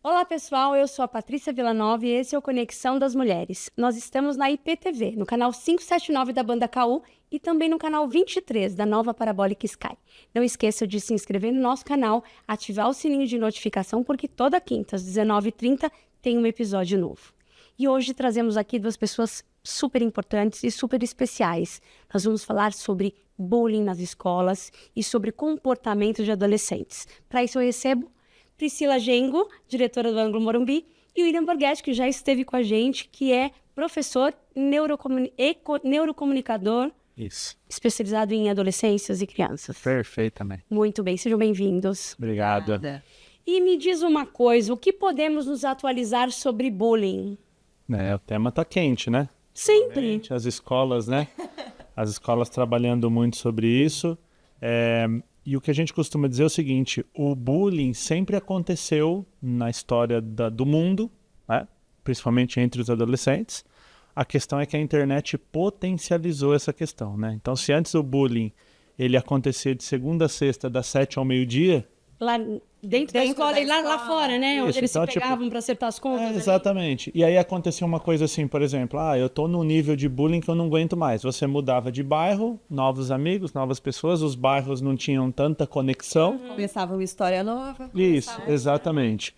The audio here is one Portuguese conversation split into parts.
Olá pessoal, eu sou a Patrícia Villanova e esse é o Conexão das Mulheres. Nós estamos na IPTV, no canal 579 da Banda KU e também no canal 23 da Nova Parabólica Sky. Não esqueça de se inscrever no nosso canal, ativar o sininho de notificação porque toda quinta às 19h30 tem um episódio novo. E hoje trazemos aqui duas pessoas super importantes e super especiais. Nós vamos falar sobre bullying nas escolas e sobre comportamento de adolescentes. Para isso eu recebo Priscila Gengo, diretora do Ângulo Morumbi, e o William Borghetti, que já esteve com a gente, que é professor neurocomunicador, especializado em adolescências e crianças. Perfeitamente. Muito bem, sejam bem-vindos. Obrigado. Nada. E me diz uma coisa, o que podemos nos atualizar sobre bullying? O tema tá quente, né? Sempre. As escolas, né? As escolas trabalhando muito sobre isso. E o que a gente costuma dizer é o seguinte, o bullying sempre aconteceu na história do mundo, né? Principalmente entre os adolescentes. A questão é que a internet potencializou essa questão, né? Então, se antes o bullying ele acontecia de segunda a sexta, das 7 ao meio-dia... Lá dentro da escola e lá fora, né? Isso, onde eles então, se pegavam para acertar as contas. Exatamente. E aí acontecia uma coisa assim, por exemplo, eu tô num nível de bullying que eu não aguento mais. Você mudava de bairro, novos amigos, novas pessoas, os bairros não tinham tanta conexão. Começava uma história nova. Isso, exatamente.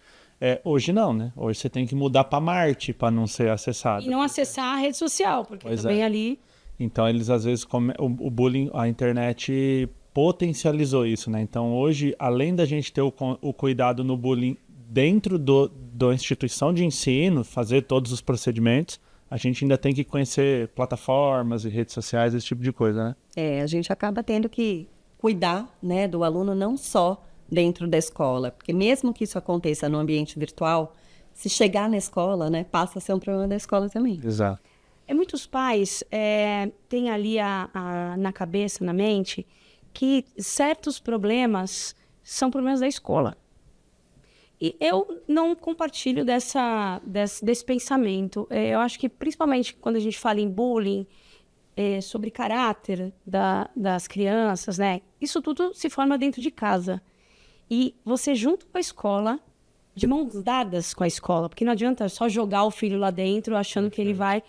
Hoje não, né? Hoje você tem que mudar para Marte para não ser acessado. E não acessar a rede social, porque Pois também é. ali... Então eles às vezes, o bullying, a internet potencializou isso, né? Então hoje, além da gente ter o cuidado no bullying dentro da instituição de ensino, fazer todos os procedimentos, a gente ainda tem que conhecer plataformas e redes sociais, esse tipo de coisa, né? A gente acaba tendo que cuidar, né, do aluno não só dentro da escola, porque mesmo que isso aconteça no ambiente virtual, se chegar na escola, né, passa a ser um problema da escola também. Exato. Muitos pais têm ali na cabeça, na mente, que certos problemas são problemas da escola. E eu não compartilho desse pensamento. Eu acho que, principalmente quando a gente fala em bullying, sobre caráter das crianças, né? Isso tudo se forma dentro de casa. E você junto com a escola, de mãos dadas com a escola, porque não adianta só jogar o filho lá dentro achando que ele vai...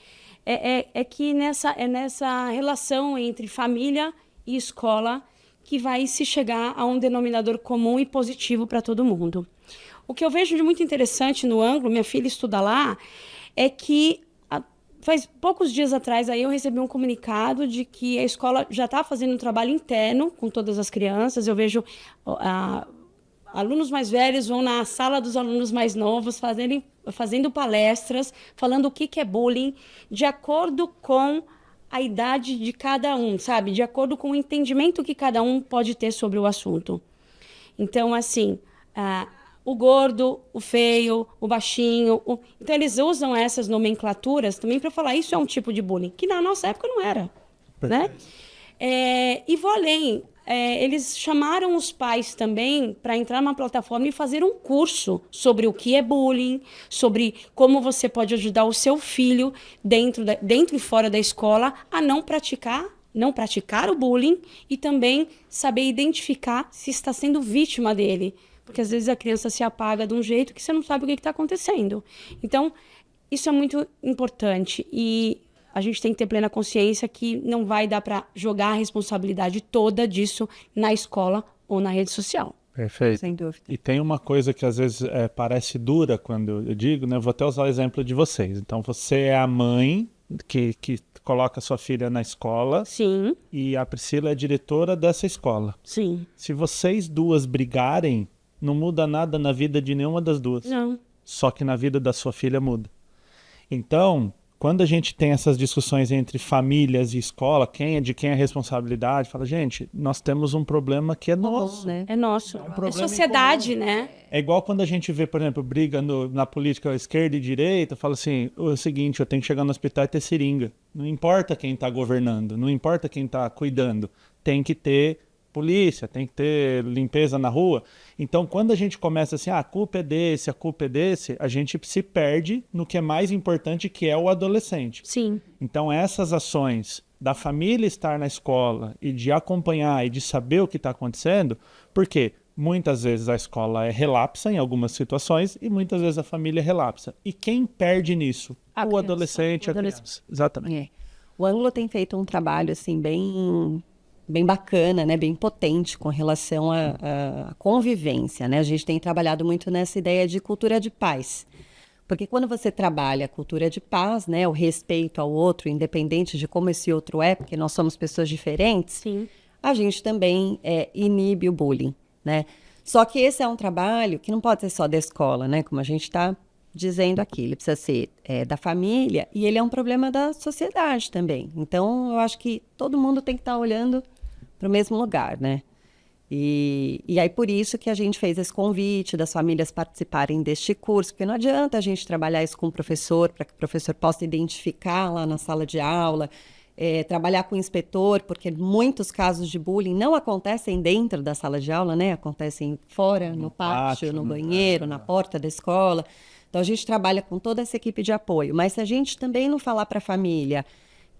que nessa relação entre família e escola que vai se chegar a um denominador comum e positivo para todo mundo. O que eu vejo de muito interessante no Ângulo, minha filha estuda lá, é que faz poucos dias atrás aí eu recebi um comunicado de que a escola já está fazendo um trabalho interno com todas as crianças. Eu vejo alunos mais velhos vão na sala dos alunos mais novos fazendo palestras, falando o que é bullying, de acordo com a idade de cada um, sabe? De acordo com o entendimento que cada um pode ter sobre o assunto. Então, assim, o gordo, o feio, o baixinho... Então, eles usam essas nomenclaturas também para falar isso é um tipo de bullying, que na nossa época não era, né? E vou além. Eles chamaram os pais também para entrar numa plataforma e fazer um curso sobre o que é bullying, sobre como você pode ajudar o seu filho dentro e fora da escola a não praticar o bullying e também saber identificar se está sendo vítima dele. Porque às vezes a criança se apaga de um jeito que você não sabe o que está acontecendo. Então, isso é muito importante e a gente tem que ter plena consciência que não vai dar para jogar a responsabilidade toda disso na escola ou na rede social. Perfeito. Sem dúvida. E tem uma coisa que às vezes parece dura quando eu digo, né? Eu vou até usar o exemplo de vocês. Então, você é a mãe que coloca sua filha na escola. Sim. E a Priscila é diretora dessa escola. Sim. Se vocês duas brigarem, não muda nada na vida de nenhuma das duas. Não. Só que na vida da sua filha muda. Então, quando a gente tem essas discussões entre famílias e escola, de quem é a responsabilidade, fala, gente, nós temos um problema que é nosso. Né? É nosso. problema Sociedade, né? É igual quando a gente vê, por exemplo, briga na política esquerda e direita, fala assim, é o seguinte, eu tenho que chegar no hospital e ter seringa. Não importa quem está governando, não importa quem está cuidando, tem que ter polícia, tem que ter limpeza na rua. Então, quando a gente começa assim, a culpa é desse, a gente se perde no que é mais importante, que é o adolescente. Sim. Então, essas ações da família estar na escola e de acompanhar e de saber o que está acontecendo, porque muitas vezes a escola é relapsa em algumas situações e muitas vezes a família relapsa. E quem perde nisso? A O criança. adolescente, O a criança. Exatamente. É. O Ângulo tem feito um trabalho assim bem bacana, né, bem potente com relação à convivência, né? A gente tem trabalhado muito nessa ideia de cultura de paz. Porque quando você trabalha a cultura de paz, né, o respeito ao outro, independente de como esse outro é, porque nós somos pessoas diferentes, Sim. a gente também inibe o bullying, né? Só que esse é um trabalho que não pode ser só da escola, né? Como a gente está dizendo aqui, ele precisa ser da família e ele é um problema da sociedade também. Então, eu acho que todo mundo tem que estar olhando para o mesmo lugar, né? E aí por isso que a gente fez esse convite das famílias participarem deste curso, porque não adianta a gente trabalhar isso com o professor, para que o professor possa identificar lá na sala de aula, trabalhar com o inspetor, porque muitos casos de bullying não acontecem dentro da sala de aula, né? Acontecem fora, no pátio, no banheiro, na porta da escola. Então a gente trabalha com toda essa equipe de apoio, mas se a gente também não falar para a família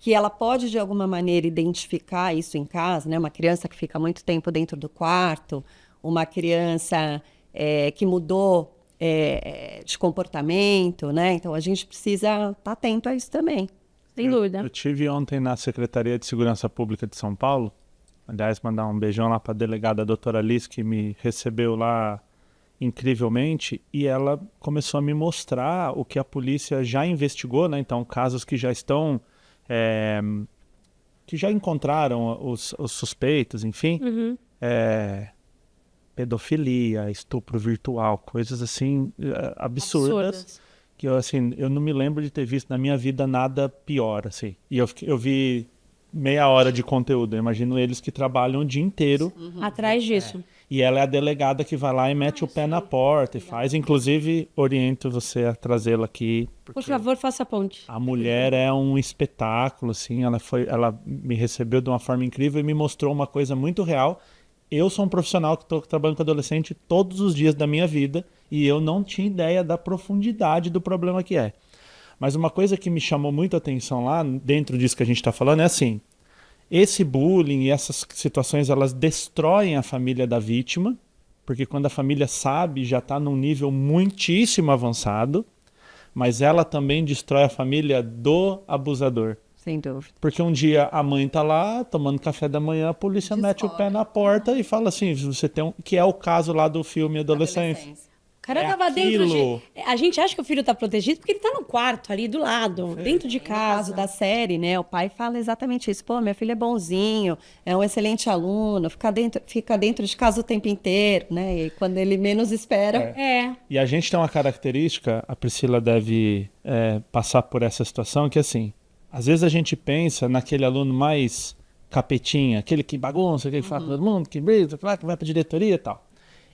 que ela pode, de alguma maneira, identificar isso em casa, né? Uma criança que fica muito tempo dentro do quarto, uma criança que mudou de comportamento, né? Então, a gente precisa estar atento a isso também. Sem dúvida. Eu tive ontem na Secretaria de Segurança Pública de São Paulo, aliás, mandar um beijão lá para a delegada doutora Liz, que me recebeu lá incrivelmente, e ela começou a me mostrar o que a polícia já investigou, né? Então, casos que já estão... que já encontraram os suspeitos, enfim, pedofilia, estupro virtual, coisas assim absurdas, que eu não me lembro de ter visto na minha vida nada pior, assim. E eu vi meia hora de conteúdo, eu imagino eles que trabalham o dia inteiro Atrás disso. e ela é a delegada que vai lá e mete o pé na porta e faz. Inclusive, oriento você a trazê-la aqui. Por favor, faça a ponte. A mulher é um espetáculo, assim. Ela me recebeu de uma forma incrível e me mostrou uma coisa muito real. Eu sou um profissional que estou trabalhando com adolescente todos os dias da minha vida e eu não tinha ideia da profundidade do problema que é. Mas uma coisa que me chamou muito a atenção lá, dentro disso que a gente está falando, é assim... Esse bullying e essas situações, elas destroem a família da vítima, porque quando a família sabe, já está num nível muitíssimo avançado, mas ela também destrói a família do abusador. Sem dúvida. Porque um dia a mãe está lá, tomando café da manhã, a polícia mete o pé na porta e fala assim, você tem que é o caso lá do filme Adolescência. O cara tava dentro de... A gente acha que o filho tá protegido porque ele tá no quarto ali do lado, dentro de No casa. caso da série, né, o pai fala exatamente isso. Pô, meu filho é bonzinho, é um excelente aluno, fica dentro de casa o tempo inteiro, né? E quando ele menos espera... E a gente tem uma característica, a Priscila deve passar por essa situação, que assim, às vezes a gente pensa naquele aluno mais capetinha, aquele que bagunça, aquele que fala com todo mundo, que brisa, que vai pra diretoria e tal.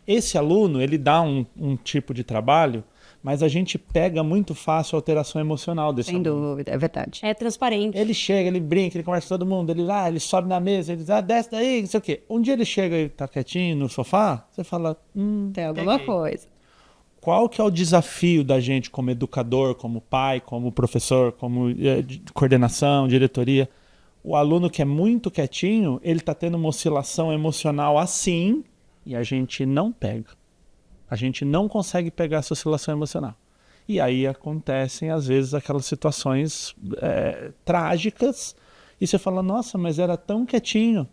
Esse aluno, ele dá um tipo de trabalho, mas a gente pega muito fácil a alteração emocional desse aluno. Sem dúvida, é verdade. É transparente. Ele chega, ele brinca, ele conversa com todo mundo, ele sobe na mesa, ele diz, desce daí, não sei o quê. Um dia ele chega e tá quietinho no sofá, você fala, Tem alguma peguei. coisa. Qual que é o desafio da gente como educador, como pai, como professor, como de coordenação, diretoria? O aluno que é muito quietinho, ele tá tendo uma oscilação emocional assim, e a gente não pega. A gente não consegue pegar essa oscilação emocional. E aí acontecem, às vezes, aquelas situações trágicas. E você fala, nossa, mas era tão quietinho.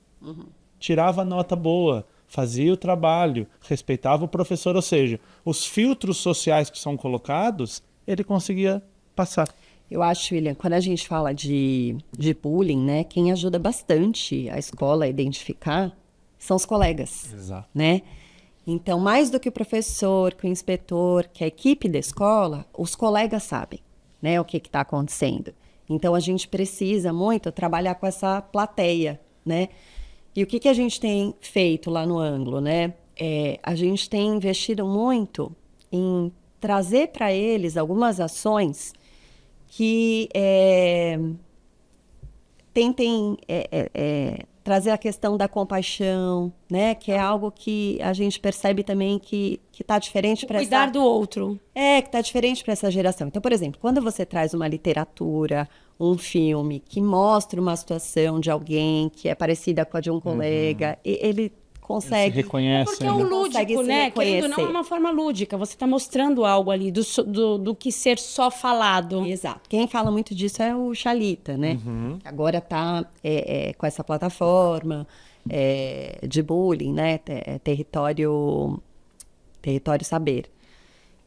Tirava nota boa, fazia o trabalho, respeitava o professor. Ou seja, os filtros sociais que são colocados, ele conseguia passar. Eu acho, William, quando a gente fala de bullying, né, quem ajuda bastante a escola a identificar são os colegas, Exato. né? Então, mais do que o professor, que o inspetor, que a equipe da escola, os colegas sabem, né, o que está acontecendo. Então, a gente precisa muito trabalhar com essa plateia, né? E o que a gente tem feito lá no Ângulo, né? A gente tem investido muito em trazer para eles algumas ações que tentem trazer a questão da compaixão, né? Que é algo que a gente percebe também que está diferente para Cuidar do outro. que está diferente para essa geração. Então, por exemplo, quando você traz uma literatura, um filme que mostra uma situação de alguém que é parecida com a de um colega, ele consegue... Se reconhece, Porque é o né? Consegue lúdico, se né? Querendo ou não, é reconhecer. uma forma lúdica. Você está mostrando algo ali do que ser só falado. Exato. Quem fala muito disso é o Xalita, né? Agora está com essa plataforma de bullying, né? Território Saber.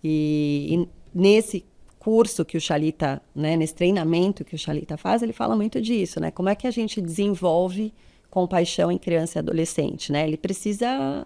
E nesse curso que o Xalita, né? Nesse treinamento que o Xalita faz, ele fala muito disso, né? Como é que a gente desenvolve compaixão em criança e adolescente, né? Ele precisa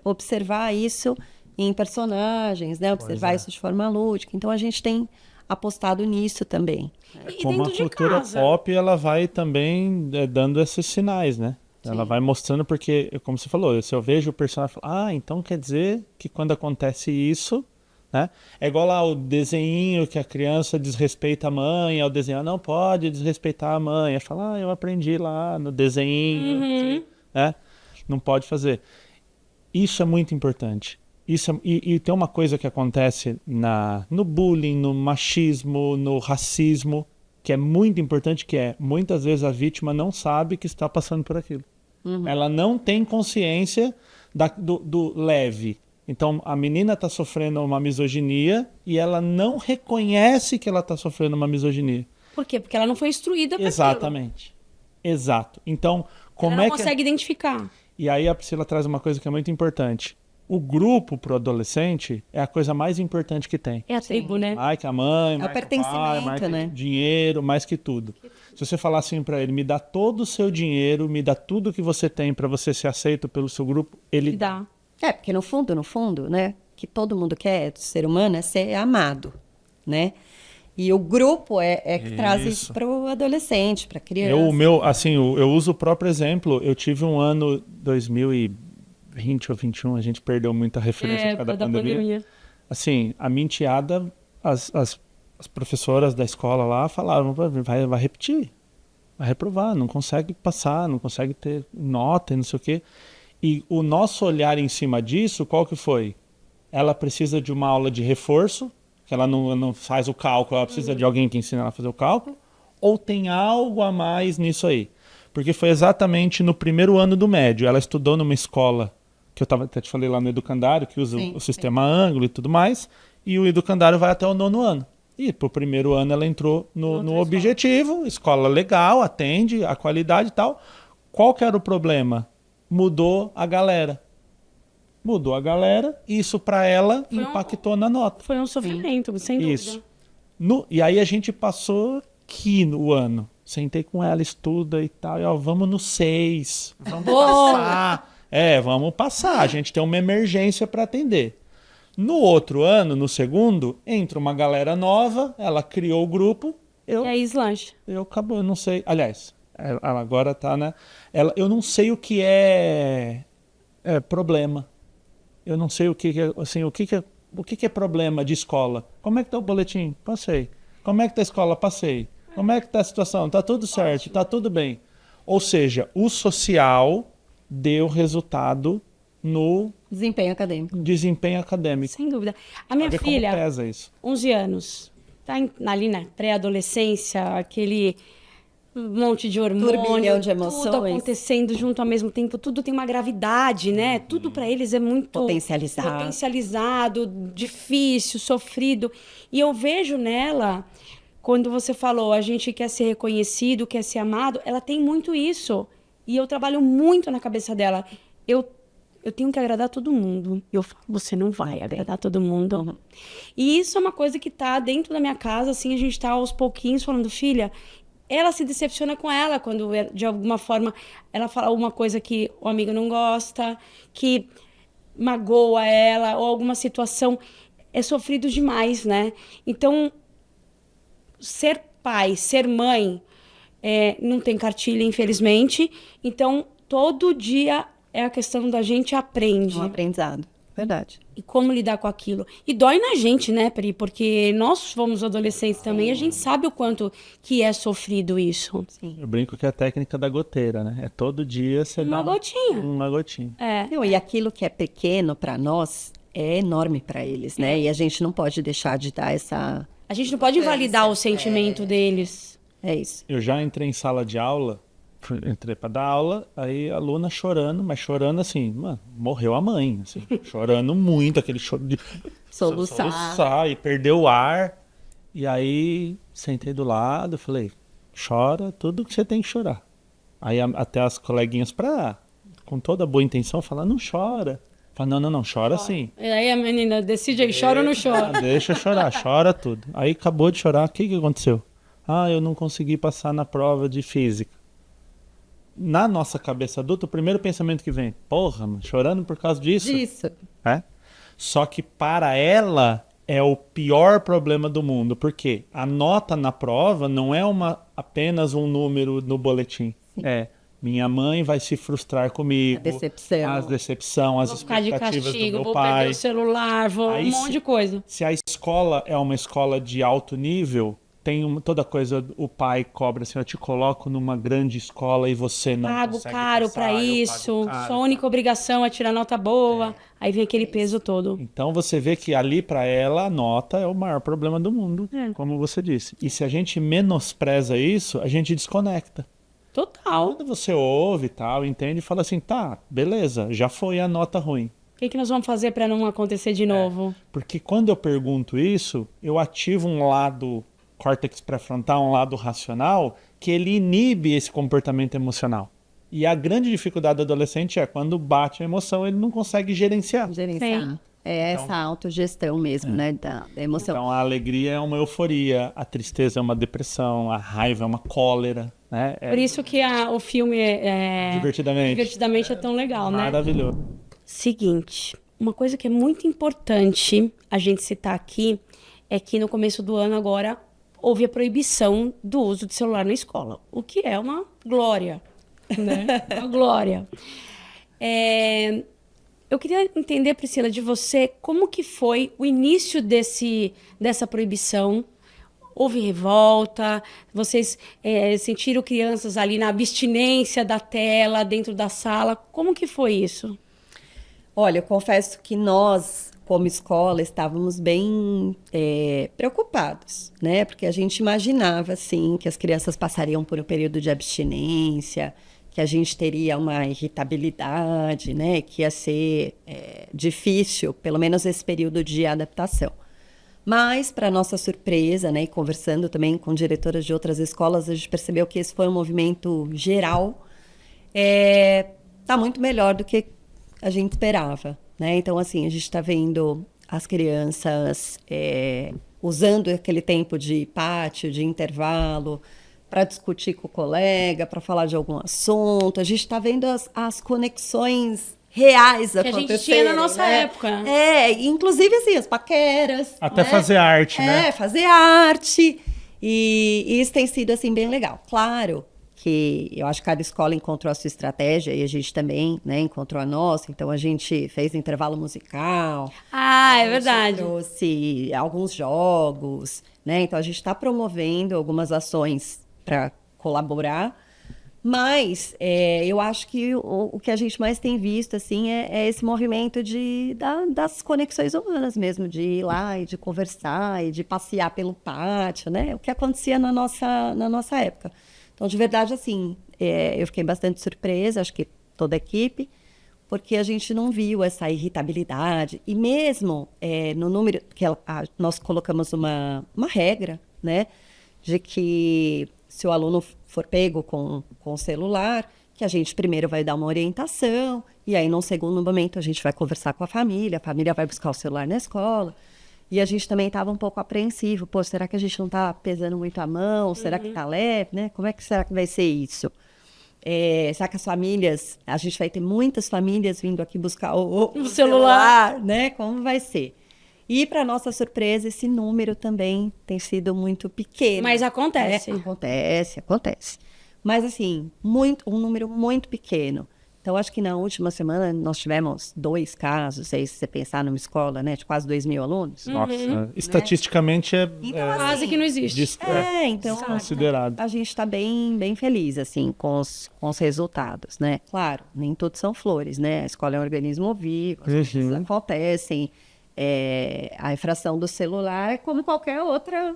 observar isso em personagens, né? Observar isso de forma lúdica. Então, a gente tem apostado nisso também. E Como a dentro de cultura casa. pop, ela vai também dando esses sinais, né? Ela vai mostrando porque, como você falou, se eu vejo o personagem, então quer dizer que quando acontece isso, né? É igual lá o desenho que a criança desrespeita a mãe, ao desenhar, não pode desrespeitar a mãe. Aí fala, eu aprendi lá no desenho, né? Não pode fazer. Isso é muito importante. E tem uma coisa que acontece no bullying, no machismo, no racismo, que é muito importante, que é, muitas vezes a vítima não sabe que está passando por aquilo. Ela não tem consciência do leve. Então, a menina está sofrendo uma misoginia e ela não reconhece que ela está sofrendo uma misoginia. Por quê? Porque ela não foi instruída para aquilo. Exatamente. Exato. Então, como Ela não é que... consegue identificar. E aí a Priscila traz uma coisa que é muito importante. O grupo pro adolescente é a coisa mais importante que tem. É a tribo, né? Mais que a mãe, o mais que o pai, pertencimento, mais que né? dinheiro, mais que tudo. Se você falar assim pra ele, me dá todo o seu dinheiro, me dá tudo que você tem pra você ser aceito pelo seu grupo, ele Que dá. Porque no fundo, né? Que todo mundo quer, do ser humano, é ser amado, né? E o grupo é que traz isso para o adolescente, para a criança. Eu uso o próprio exemplo. Eu tive um ano 2020 ou 21, a gente perdeu muita referência por causa da pandemia. Assim, a minha enteada, as professoras da escola lá falaram, vai repetir, vai reprovar, não consegue passar, não consegue ter nota e não sei o quê. E o nosso olhar em cima disso, qual que foi? Ela precisa de uma aula de reforço, que ela não faz o cálculo, ela precisa de alguém que ensine ela a fazer o cálculo, ou tem algo a mais nisso aí? Porque foi exatamente no primeiro ano do médio, ela estudou numa escola, que eu até te falei lá no Educandário, que usa o sistema ângulo e tudo mais, e o Educandário vai até o 9º ano. E pro primeiro ano ela entrou no objetivo, escola legal, atende, a qualidade e tal. Qual que era o problema? Mudou a galera. E isso para ela impactou na nota. Foi um sofrimento, sem dúvida. Isso. E aí a gente passou aqui no ano. Sentei com ela, estuda e tal. E vamos no 6. Vamos passar. Vamos passar. A gente tem uma emergência para atender. No outro ano, no segundo, entra uma galera nova. Ela criou o grupo. E aí, Slange? Eu não sei. Aliás, ela agora tá, né? Eu não sei o que é problema. Eu não sei o que é, assim, o que é problema de escola. Como é que tá o boletim? Passei. Como é que tá a escola? Passei. Como é que tá a situação? Tá tudo certo, tá tudo bem. Ou seja, o social deu resultado no desempenho acadêmico. Sem dúvida. A minha filha, como pesa isso. 11 anos, tá ali na pré-adolescência, aquele monte de hormônio, turbilhão de emoções, tudo acontecendo junto ao mesmo tempo, tudo tem uma gravidade, né? Tudo para eles é muito potencializado, difícil, sofrido. E eu vejo nela, quando você falou, a gente quer ser reconhecido, quer ser amado, ela tem muito isso. E eu trabalho muito na cabeça dela. Eu tenho que agradar todo mundo. Eu falo, você não vai agradar todo mundo. Uhum. E isso é uma coisa que tá dentro da minha casa, assim, a gente tá aos pouquinhos falando, filha, ela se decepciona com ela quando, de alguma forma, ela fala alguma coisa que o amigo não gosta, que magoa ela, ou alguma situação, é sofrido demais, né? Então, ser pai, ser mãe, não tem cartilha, infelizmente. Então, todo dia é a questão da gente aprende. Um aprendizado. Verdade. E como lidar com aquilo. E dói na gente, né, Pri? Porque nós fomos adolescentes também, a gente sabe o quanto que é sofrido isso. Sim. Eu brinco que é a técnica da goteira, né? É todo dia você Uma dá gotinha. uma gotinha. É. Não, e aquilo que é pequeno para nós é enorme para eles, né? E a gente não pode deixar de dar essa... A gente não pode invalidar o sentimento deles. É isso. Eu já entrei em sala de aula, entrei pra dar aula, aí a aluna chorando, mas chorando assim, mano, morreu a mãe, assim, chorando muito, aquele choro de Soluçar. e perdeu o ar. E aí sentei do lado, falei, chora tudo que você tem que chorar. Aí até as coleguinhas com toda boa intenção, falar, não chora. Fala, não, chora sim. E aí a menina decide aí, chora ou não chora? Deixa eu chorar, chora tudo. Aí acabou de chorar, o que aconteceu? Ah, eu não consegui passar na prova de física. Na nossa cabeça adulta, o primeiro pensamento que vem, porra, mano, chorando por causa disso? Disso. É? Só que para ela é o pior problema do mundo, porque a nota na prova não é apenas um número no boletim. É, minha mãe vai se frustrar comigo. As decepção, as Vou ficar de expectativas castigo, do meu vou pai. perder o celular, Aí um monte de coisa. Se a escola é uma escola de alto nível, tem toda coisa, o pai cobra assim, eu te coloco numa grande escola e você não Pago consegue caro passar, pra eu pago isso, caro. sua única obrigação é tirar nota boa. Aí vem aquele peso todo. Então você vê que ali para ela a nota é o maior problema do mundo, como você disse. E se a gente menospreza isso, a gente desconecta. Total. Quando você ouve e tal, entende e fala assim, tá, beleza, já foi a nota ruim. O que nós vamos fazer para não acontecer de novo? Porque quando eu pergunto isso, eu ativo um lado córtex pré-frontal, um lado racional, que ele inibe esse comportamento emocional. E a grande dificuldade do adolescente é quando bate a emoção, ele não consegue gerenciar. Gerenciar. É essa autogestão mesmo, né? Da emoção. Então a alegria é uma euforia, a tristeza é uma depressão, a raiva é uma cólera, né? Por isso que o filme Divertidamente é tão legal, né? Maravilhoso. Seguinte, uma coisa que é muito importante a gente citar aqui é que no começo do ano agora houve a proibição do uso de celular na escola, o que é uma glória, né? Uma glória. Eu queria entender, Priscila, de você, como que foi o início dessa proibição? Houve revolta? Vocês sentiram crianças ali na abstinência da tela, dentro da sala? Como que foi isso? Olha, eu confesso que nós, como escola, estávamos bem preocupados, né? Porque a gente imaginava, assim, que as crianças passariam por um período de abstinência, que a gente teria uma irritabilidade, né? Que ia ser difícil, pelo menos esse período de adaptação. Mas, para nossa surpresa, né? E conversando também com diretoras de outras escolas, a gente percebeu que esse foi um movimento geral. Tá muito melhor do que a gente esperava, né? Então, assim, a gente está vendo as crianças usando aquele tempo de pátio, de intervalo, para discutir com o colega, para falar de algum assunto. A gente está vendo as conexões reais acontecerem. Que a gente tinha na nossa época. Inclusive, assim, as paqueras. Até né? fazer arte, né? Fazer arte. E isso tem sido, assim, bem legal. Claro que eu acho que cada escola encontrou a sua estratégia e a gente também, né, encontrou a nossa. Então, a gente fez intervalo musical. É verdade. Trouxe alguns jogos, né? Então, a gente está promovendo algumas ações para colaborar. Mas eu acho que o que a gente mais tem visto, assim, é esse movimento das conexões humanas mesmo, de ir lá e de conversar e de passear pelo pátio, né? O que acontecia na nossa época. Então, de verdade, assim, eu fiquei bastante surpresa, acho que toda a equipe, porque a gente não viu essa irritabilidade. E mesmo no número, que nós colocamos uma regra, né, de que se o aluno for pego com o celular, que a gente primeiro vai dar uma orientação, e aí, num segundo momento, a gente vai conversar com a família vai buscar o celular na escola. E a gente também estava um pouco apreensivo. Pô, será que a gente não está pesando muito a mão? Será que está leve, né? Como é que será que vai ser isso? Será que as famílias... A gente vai ter muitas famílias vindo aqui buscar o celular, né? Como vai ser? E, para nossa surpresa, esse número também tem sido muito pequeno. Mas acontece. Acontece. Mas, assim, um número muito pequeno. Então, acho que na última semana nós tivemos 2 casos, aí se você pensar numa escola, né, de quase 2.000 alunos. Nossa, estatisticamente Então, assim, Quase que não existe. então considerado. a gente está bem, bem feliz, assim, com os resultados, né? Claro, nem tudo são flores, né? A escola é um organismo vivo, as coisas acontecem. A infração do celular é como qualquer outra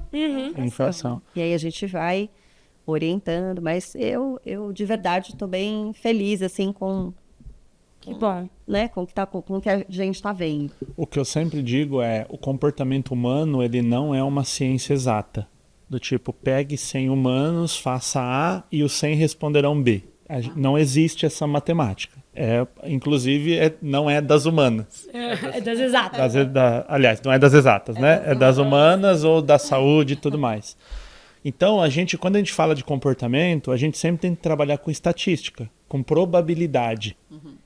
Infração. E aí a gente vai orientando, mas eu de verdade estou bem feliz, assim, Que bom. né, com o que a gente está vendo. O que eu sempre digo é, o comportamento humano, ele não é uma ciência exata. Do tipo, pegue 100 humanos, faça A e os 100 responderão B. Não existe essa matemática. Inclusive, não é das humanas. É das exatas. Aliás, não é das exatas, né? É das humanas ou da saúde e tudo mais. Então, quando a gente fala de comportamento, a gente sempre tem que trabalhar com estatística, com probabilidade.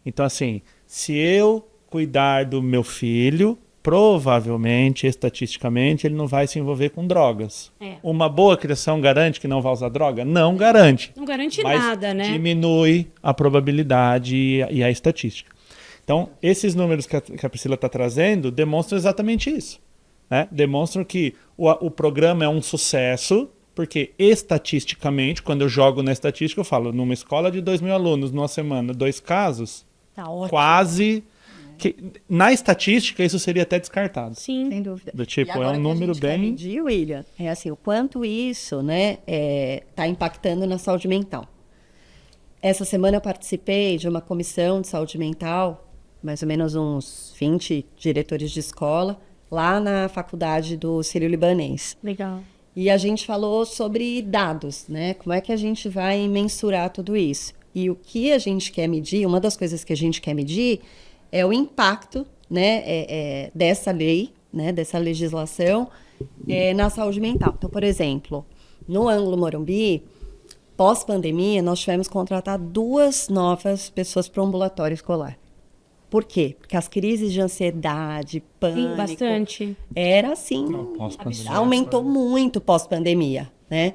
Então, assim, se eu cuidar do meu filho, provavelmente, estatisticamente, ele não vai se envolver com drogas. Uma boa criação garante que não vai usar droga? Não garante. Não garante Mas nada, né? diminui a probabilidade e a estatística. Então, esses números que a Priscila está trazendo demonstram exatamente isso. Né? Demonstram que o programa é um sucesso, porque estatisticamente, quando eu jogo na estatística, eu falo, numa escola de 2.000 alunos, numa semana, 2 casos, Tá ótimo. quase... na estatística, isso seria até descartado. Sim. Sem dúvida. Do tipo, E agora é um que a número gente quer bem... medir, William, é assim, o quanto isso, né, tá impactando na saúde mental. Essa semana eu participei de uma comissão de saúde mental, mais ou menos uns 20 diretores de escola, lá na faculdade do Sírio-Libanês. Legal. E a gente falou sobre dados, né? Como é que a gente vai mensurar tudo isso? E o que a gente quer medir, uma das coisas que a gente quer medir é o impacto, né, dessa lei, né, dessa legislação na saúde mental. Então, por exemplo, no Ângulo Morumbi, pós-pandemia, nós tivemos que contratar 2 novas pessoas para o ambulatório escolar. Por quê? Porque as crises de ansiedade, pânico... Sim, bastante. Era assim, Pós-pandemia. aumentou muito pós-pandemia, né?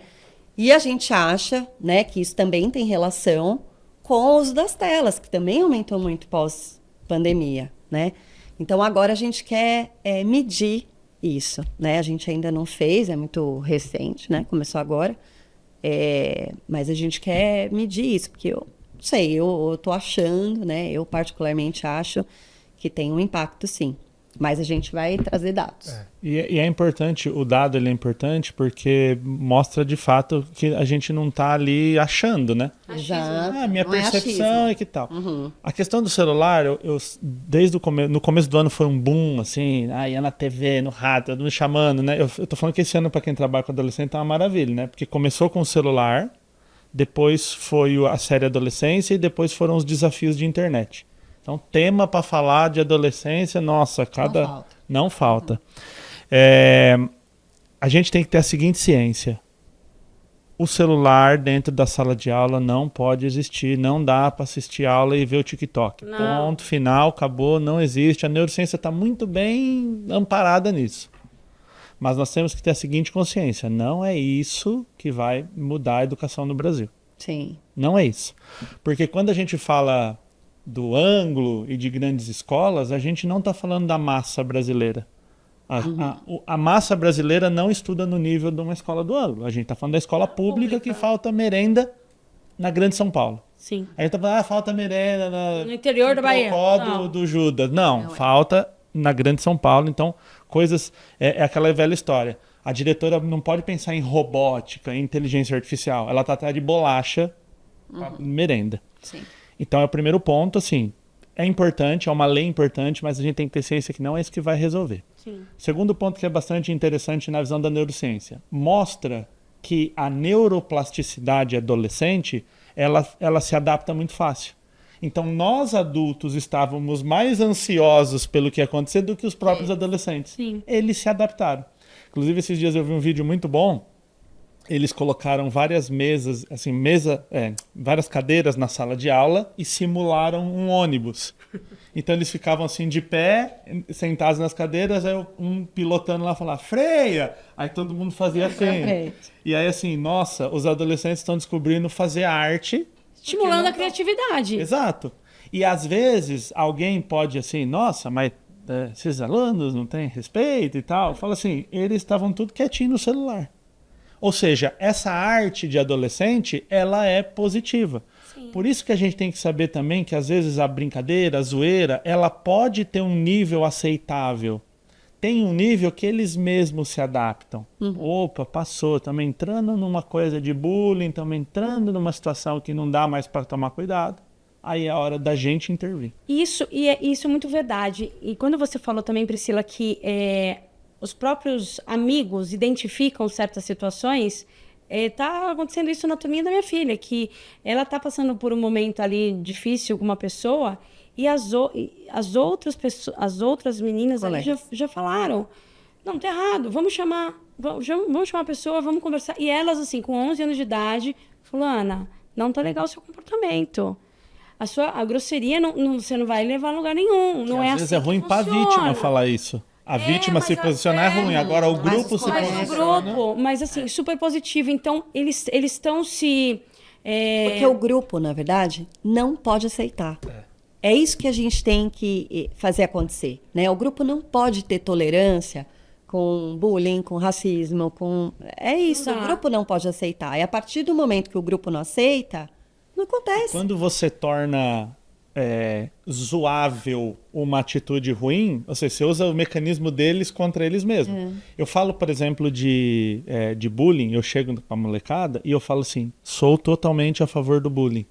E a gente acha, né, que isso também tem relação com o uso das telas, que também aumentou muito pós-pandemia, né? Então, agora a gente quer medir isso, né? A gente ainda não fez, é muito recente, né? Começou agora. Mas a gente quer medir isso, porque eu não sei, eu tô achando, né? Eu particularmente acho que tem um impacto, sim. Mas a gente vai trazer dados. E é importante, o dado ele é importante porque mostra de fato que a gente não está ali achando, né? Já. Minha não é percepção achismo. é que tal. A questão do celular, desde no começo do ano foi um boom, assim, ia na TV, no rádio, todo mundo chamando, né? Eu tô falando que esse ano, para quem trabalha com adolescente, é uma maravilha, né? Porque começou com o celular, depois foi a série Adolescência e depois foram os desafios de internet. Então, tema para falar de adolescência, nossa, não falta. A gente tem que ter a seguinte ciência. O celular dentro da sala de aula não pode existir, não dá para assistir aula e ver o TikTok. Não. Ponto, final, acabou, não existe. A neurociência está muito bem amparada nisso. Mas nós temos que ter a seguinte consciência, não é isso que vai mudar a educação no Brasil. Sim. Não é isso. Porque quando a gente fala do Ângulo e de grandes escolas, a gente não está falando da massa brasileira. A massa brasileira não estuda no nível de uma escola do Ângulo. A gente está falando da escola pública que falta merenda na Grande São Paulo. Sim. A gente está falando, falta merenda No interior da Bahia. do Judas. Não, falta na Grande São Paulo. Então, coisas... É aquela velha história. A diretora não pode pensar em robótica, em inteligência artificial. Ela está atrás de bolacha, merenda. Sim. Então, é o primeiro ponto, assim, é importante, é uma lei importante, mas a gente tem que ter ciência que não é isso que vai resolver. Sim. Segundo ponto que é bastante interessante na visão da neurociência, mostra que a neuroplasticidade adolescente, ela se adapta muito fácil. Então, nós adultos estávamos mais ansiosos pelo que ia acontecer do que os próprios adolescentes. Sim. Eles se adaptaram. Inclusive, esses dias eu vi um vídeo muito bom. Eles colocaram várias mesas, assim, várias cadeiras na sala de aula e simularam um ônibus. Então eles ficavam assim de pé, sentados nas cadeiras, aí um pilotando lá falava, freia! Aí todo mundo fazia assim. E aí assim, nossa, os adolescentes estão descobrindo fazer arte. Estimulando a criatividade. Exato. E às vezes alguém pode assim, nossa, mas esses alunos não têm respeito e tal. Fala assim, eles estavam tudo quietinho no celular. Ou seja, essa arte de adolescente, ela é positiva. Sim. Por isso que a gente tem que saber também que às vezes a brincadeira, a zoeira, ela pode ter um nível aceitável. Tem um nível que eles mesmos se adaptam. Opa, passou, estamos entrando numa coisa de bullying, estamos entrando numa situação que não dá mais para tomar cuidado. Aí é a hora da gente intervir. Isso é muito verdade. E quando você falou também, Priscila, que os próprios amigos identificam certas situações, tá acontecendo isso na turminha da minha filha, que ela tá passando por um momento ali difícil com uma pessoa e as outras meninas ali já falaram, não, tá errado, vamos chamar a pessoa, vamos conversar. E elas, assim, com 11 anos de idade, fulana, não tá legal o seu comportamento. A grosseria, você não vai levar a lugar nenhum. Não é Às vezes assim é ruim que para a funciona. vítima falar isso. A vítima se posicionar é ruim. Agora o grupo se Mas posiciona. o grupo, mas assim, super positivo. Então, eles estão se... Porque o grupo, na verdade, não pode aceitar. É isso que a gente tem que fazer acontecer, né? O grupo não pode ter tolerância com bullying, com racismo, com... É isso, o grupo não pode aceitar. E a partir do momento que o grupo não aceita, não acontece. Quando você torna zoável uma atitude ruim, ou seja, você usa o mecanismo deles contra eles mesmos. Eu falo, por exemplo, de bullying, eu chego com a molecada e eu falo assim, sou totalmente a favor do bullying.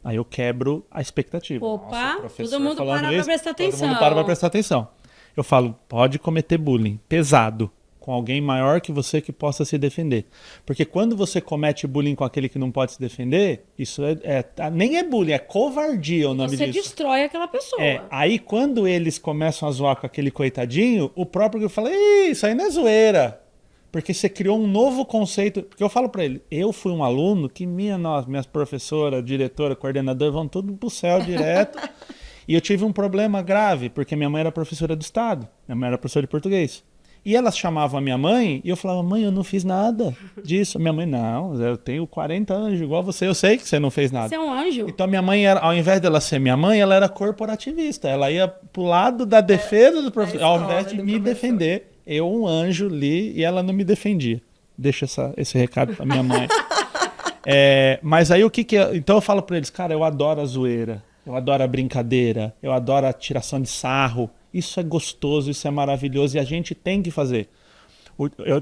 Aí eu quebro a expectativa. Opa, Nossa, todo mundo falando para isso, pra prestar atenção. Todo mundo para prestar atenção. Eu falo, pode cometer bullying pesado com alguém maior que você que possa se defender. Porque quando você comete bullying com aquele que não pode se defender, isso nem é bullying, é covardia o nome disso. Você destrói aquela pessoa. Aí quando eles começam a zoar com aquele coitadinho, o próprio grupo fala, isso aí não é zoeira. Porque você criou um novo conceito. Porque eu falo para ele, eu fui um aluno que minhas professoras, diretora, coordenadora vão tudo pro céu direto. E eu tive um problema grave, porque minha mãe era professora do Estado. Minha mãe era professora de português. E elas chamavam a minha mãe e eu falava, mãe, eu não fiz nada disso. Minha mãe, não, eu tenho 40 anos igual você, eu sei que você não fez nada. Você é um anjo. Então minha mãe, ao invés dela ser minha mãe, ela era corporativista. Ela ia pro lado da defesa do professor, ao invés de me defender. Eu, um anjo, li e ela não me defendia. Deixa esse recado pra minha mãe. Mas aí o que é? Então eu falo pra eles, cara, eu adoro a zoeira, eu adoro a brincadeira, eu adoro a tiração de sarro. Isso é gostoso, isso é maravilhoso e a gente tem que fazer.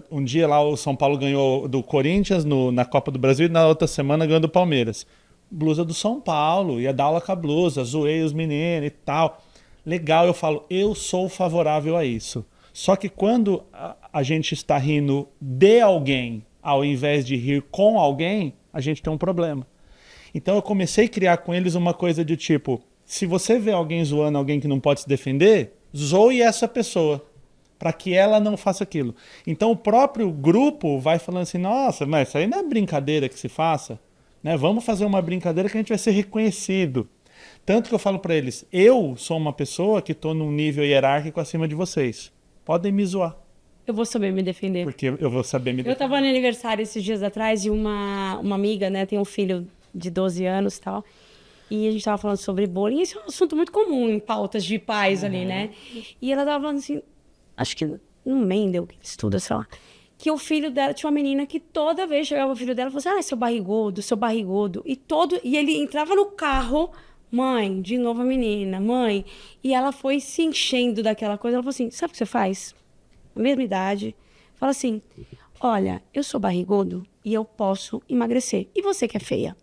Um dia lá o São Paulo ganhou do Corinthians na Copa do Brasil e na outra semana ganhou do Palmeiras. Blusa do São Paulo, ia dar aula com a blusa, zoei os meninos e tal. Legal, eu falo, eu sou favorável a isso. Só que quando a gente está rindo de alguém, ao invés de rir com alguém, a gente tem um problema. Então eu comecei a criar com eles uma coisa de tipo, se você vê alguém zoando alguém que não pode se defender, zoe essa pessoa, para que ela não faça aquilo. Então o próprio grupo vai falando assim, nossa, mas isso aí não é brincadeira que se faça, né? Vamos fazer uma brincadeira que a gente vai ser reconhecido. Tanto que eu falo para eles, eu sou uma pessoa que estou num nível hierárquico acima de vocês. Podem me zoar. Eu vou saber me defender. Porque eu vou saber me defender. Eu estava no aniversário esses dias atrás e uma amiga, né, tem um filho de 12 anos e tal, e a gente estava falando sobre bullying. Esse é um assunto muito comum em pautas de pais ali, né? E ela estava falando assim, acho que no Mendel, que estuda, sei lá, que o filho dela, tinha uma menina que toda vez chegava o filho dela e falava assim, seu barrigudo, seu barrigudo. E ele entrava no carro, mãe, de novo a menina, mãe. E ela foi se enchendo daquela coisa. Ela falou assim, sabe o que você faz? A mesma idade. Fala assim, olha, eu sou barrigudo e eu posso emagrecer. E você que é feia?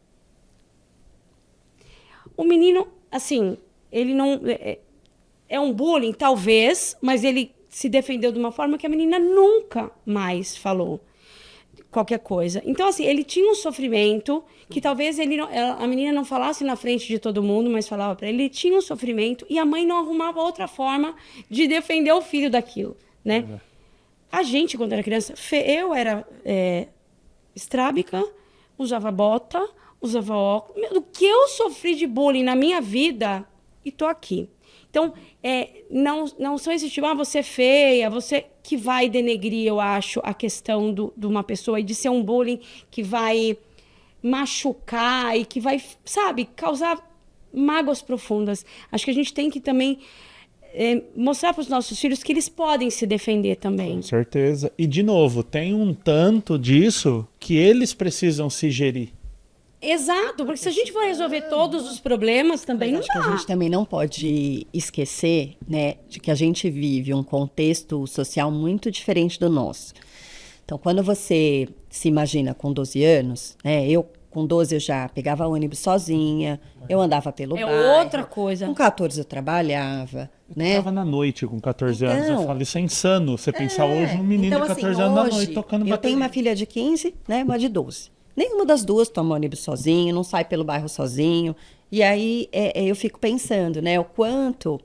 O menino, assim, ele não... É um bullying, talvez, mas ele se defendeu de uma forma que a menina nunca mais falou qualquer coisa. Então, assim, ele tinha um sofrimento que talvez a menina não falasse na frente de todo mundo, mas falava para ele. Ele tinha um sofrimento e a mãe não arrumava outra forma de defender o filho daquilo, né? A gente, quando era criança, eu era estrábica, usava bota, usava óculos. O que eu sofri de bullying na minha vida, e tô aqui. Então, não são esses tipo, você é feia, você que vai denegrir, eu acho, a questão de uma pessoa e de ser um bullying que vai machucar e que vai, sabe, causar mágoas profundas. Acho que a gente tem que também mostrar para os nossos filhos que eles podem se defender também. Com certeza. E, de novo, tem um tanto disso que eles precisam se gerir. Exato, porque se a gente for resolver todos os problemas também não Acho que a dá. gente também não pode esquecer, né, de que a gente vive um contexto social muito diferente do nosso. Então, quando você se imagina com 12 anos, né, eu com 12 eu já pegava ônibus sozinha, eu andava pelo bairro. Outra coisa. Com 14 eu trabalhava, né? Tava na noite com 14 anos. Eu Então, falo, isso é insano. Você pensar hoje um menino então, de 14 assim, anos da hoje, noite tocando bateria. eu tenho uma filha de 15, né, uma de 12. Nenhuma das duas toma ônibus sozinho, não sai pelo bairro sozinho. E aí eu fico pensando, né, o quanto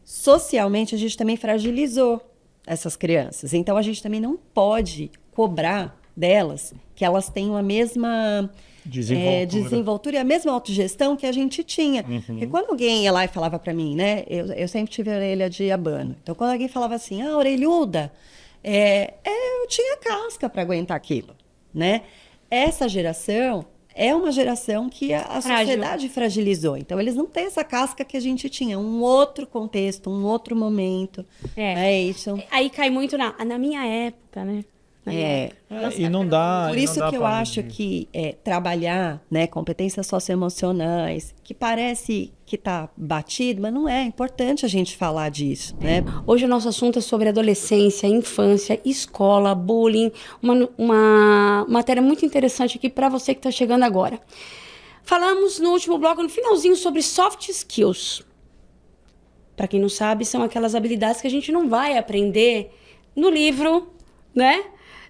socialmente a gente também fragilizou essas crianças. Então a gente também não pode cobrar delas que elas tenham a mesma desenvoltura e a mesma autogestão que a gente tinha. Porque quando alguém ia lá e falava para mim, né, eu sempre tive a orelha de abano. Então quando alguém falava assim, orelhuda, eu tinha casca para aguentar aquilo, né? Essa geração é uma geração que a sociedade fragilizou. Então, eles não têm essa casca que a gente tinha. Um outro contexto, um outro momento. É isso. Aí cai muito na minha época, né? E não dá. Por isso que eu acho que trabalhar, né, competências socioemocionais, que parece que está batido, mas não é. É importante a gente falar disso, né? Hoje o nosso assunto é sobre adolescência, infância, escola, bullying. Uma matéria muito interessante aqui para você que está chegando agora. Falamos no último bloco, no finalzinho, sobre soft skills. Para quem não sabe, são aquelas habilidades que a gente não vai aprender no livro, né?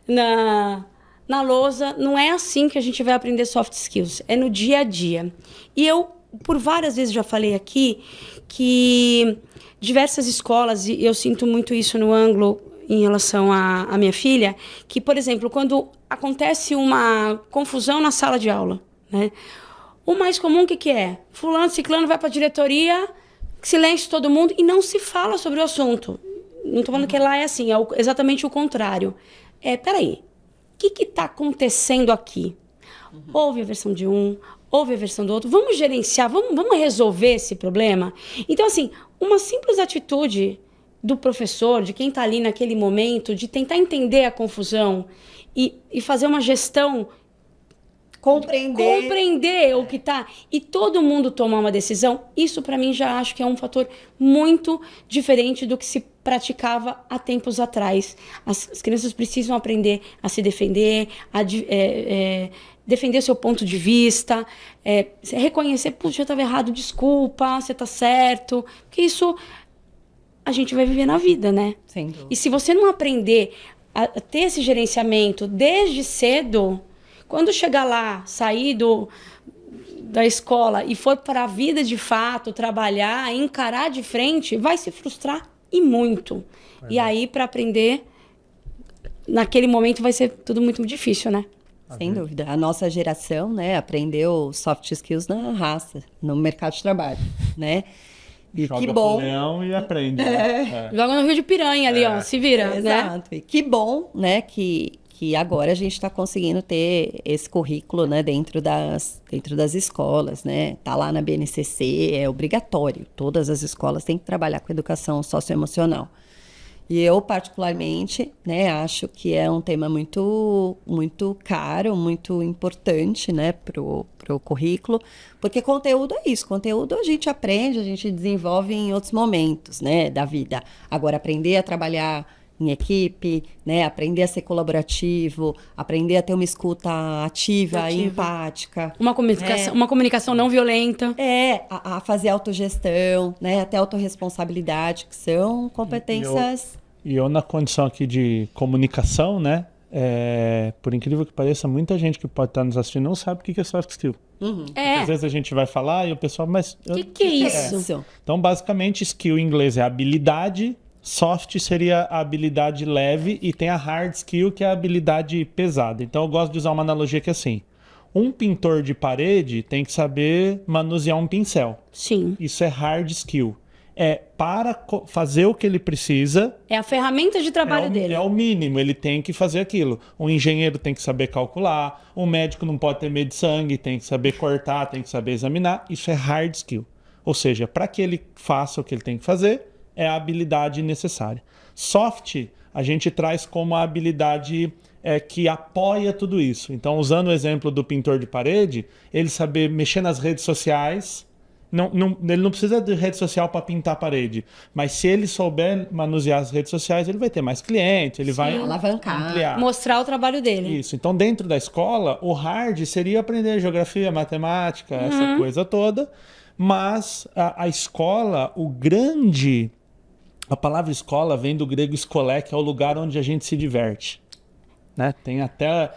Na lousa. Não é assim que a gente vai aprender soft skills. É no dia a dia. E eu, por várias vezes, já falei aqui que diversas escolas, e eu sinto muito isso no Anglo em relação à minha filha, que, por exemplo, quando acontece uma confusão na sala de aula, né? O mais comum, o que é? Fulano, ciclano vai para a diretoria, silêncio todo mundo, e não se fala sobre o assunto. Não estou falando que lá é assim, é exatamente o contrário. Peraí, o que está acontecendo aqui? Houve a versão de um, houve a versão do outro. Vamos gerenciar, vamos resolver esse problema? Então, assim, uma simples atitude do professor, de quem está ali naquele momento, de tentar entender a confusão e fazer uma gestão, compreender o que está, e todo mundo tomar uma decisão, isso para mim já acho que é um fator muito diferente do que se praticava há tempos atrás. As crianças precisam aprender a se defender, defender seu ponto de vista, reconhecer, puxa, eu estava errado, desculpa, você está certo, porque isso a gente vai viver na vida, né? Sem dúvida. E se você não aprender a ter esse gerenciamento desde cedo, quando chegar lá, sair da escola e for para a vida de fato, trabalhar, encarar de frente, vai se frustrar e muito. E aí, para aprender, naquele momento vai ser tudo muito difícil, né? Sem dúvida. A nossa geração, né, aprendeu soft skills na raça, no mercado de trabalho, né? E joga que bom. Pro leão e aprende. Joga no Rio de Piranha ali, ó, se vira, né? Exato. E que bom, né, que agora a gente está conseguindo ter esse currículo, né, dentro das escolas, né? Tá lá na BNCC, é obrigatório. Todas as escolas têm que trabalhar com educação socioemocional. E eu, particularmente, né, acho que é um tema muito, muito caro, muito importante, né, pro currículo, porque conteúdo é isso. Conteúdo a gente aprende, a gente desenvolve em outros momentos, né, da vida. Agora, aprender a trabalhar em equipe, né, aprender a ser colaborativo, aprender a ter uma escuta ativa e empática. Uma comunicação não violenta. A fazer autogestão, né, até autorresponsabilidade, que são competências... E eu na condição aqui de comunicação, né, por incrível que pareça, muita gente que pode estar nos assistindo não sabe o que é soft skill. Às vezes a gente vai falar e o pessoal, mas... O que é isso? Então, basicamente, skill em inglês é habilidade. Soft seria a habilidade leve e tem a hard skill, que é a habilidade pesada. Então eu gosto de usar uma analogia que é assim: um pintor de parede tem que saber manusear um pincel. Sim. Isso é hard skill. Para fazer o que ele precisa... É a ferramenta de trabalho dele. É o mínimo, ele tem que fazer aquilo. Um engenheiro tem que saber calcular, um médico não pode ter medo de sangue, tem que saber cortar, tem que saber examinar. Isso é hard skill. Ou seja, para que ele faça o que ele tem que fazer, é a habilidade necessária. Soft, a gente traz como a habilidade que apoia tudo isso. Então, usando o exemplo do pintor de parede, ele saber mexer nas redes sociais. Ele não precisa de rede social para pintar a parede, mas se ele souber manusear as redes sociais, ele vai ter mais clientes, ele vai alavancar, ampliar. Mostrar o trabalho dele. Isso. Então, dentro da escola, o hard seria aprender geografia, matemática, essa coisa toda, mas a escola, a palavra escola vem do grego escolé, que é o lugar onde a gente se diverte. Né? Tem até,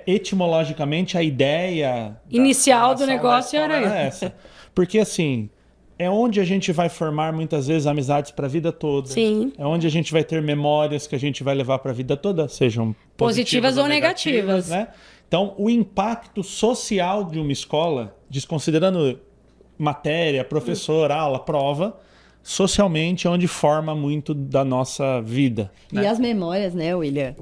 etimologicamente, a ideia inicial do negócio era essa. Porque, assim, é onde a gente vai formar, muitas vezes, amizades para a vida toda. Sim. É onde a gente vai ter memórias que a gente vai levar para a vida toda, sejam positivas ou negativas. Né? Então, o impacto social de uma escola, desconsiderando matéria, professor, aula, prova, socialmente é onde forma muito da nossa vida. E Né? as memórias, né, William?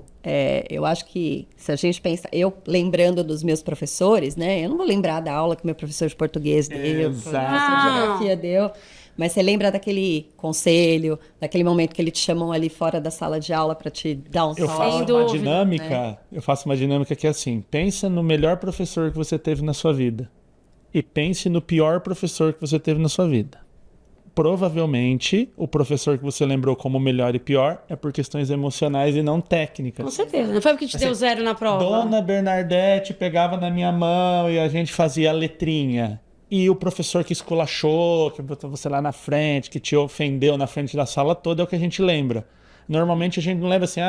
Eu acho que se a gente pensa, eu lembrando dos meus professores, né? Eu não vou lembrar da aula que meu professor de português deu, que o professor de geografia deu, mas você lembra daquele conselho, daquele momento que eles te chamam ali fora da sala de aula para te dar um Eu faço uma dinâmica que é assim: pensa no melhor professor que você teve na sua vida e pense no pior professor que você teve na sua vida. Provavelmente, o professor que você lembrou como melhor e pior é por questões emocionais e não técnicas. Com certeza. Não foi porque te deu 0 na prova. Dona Bernadette pegava na minha mão e a gente fazia a letrinha. E o professor que esculachou, que botou você lá na frente, que te ofendeu na frente da sala toda, é o que a gente lembra. Normalmente a gente não lembra assim,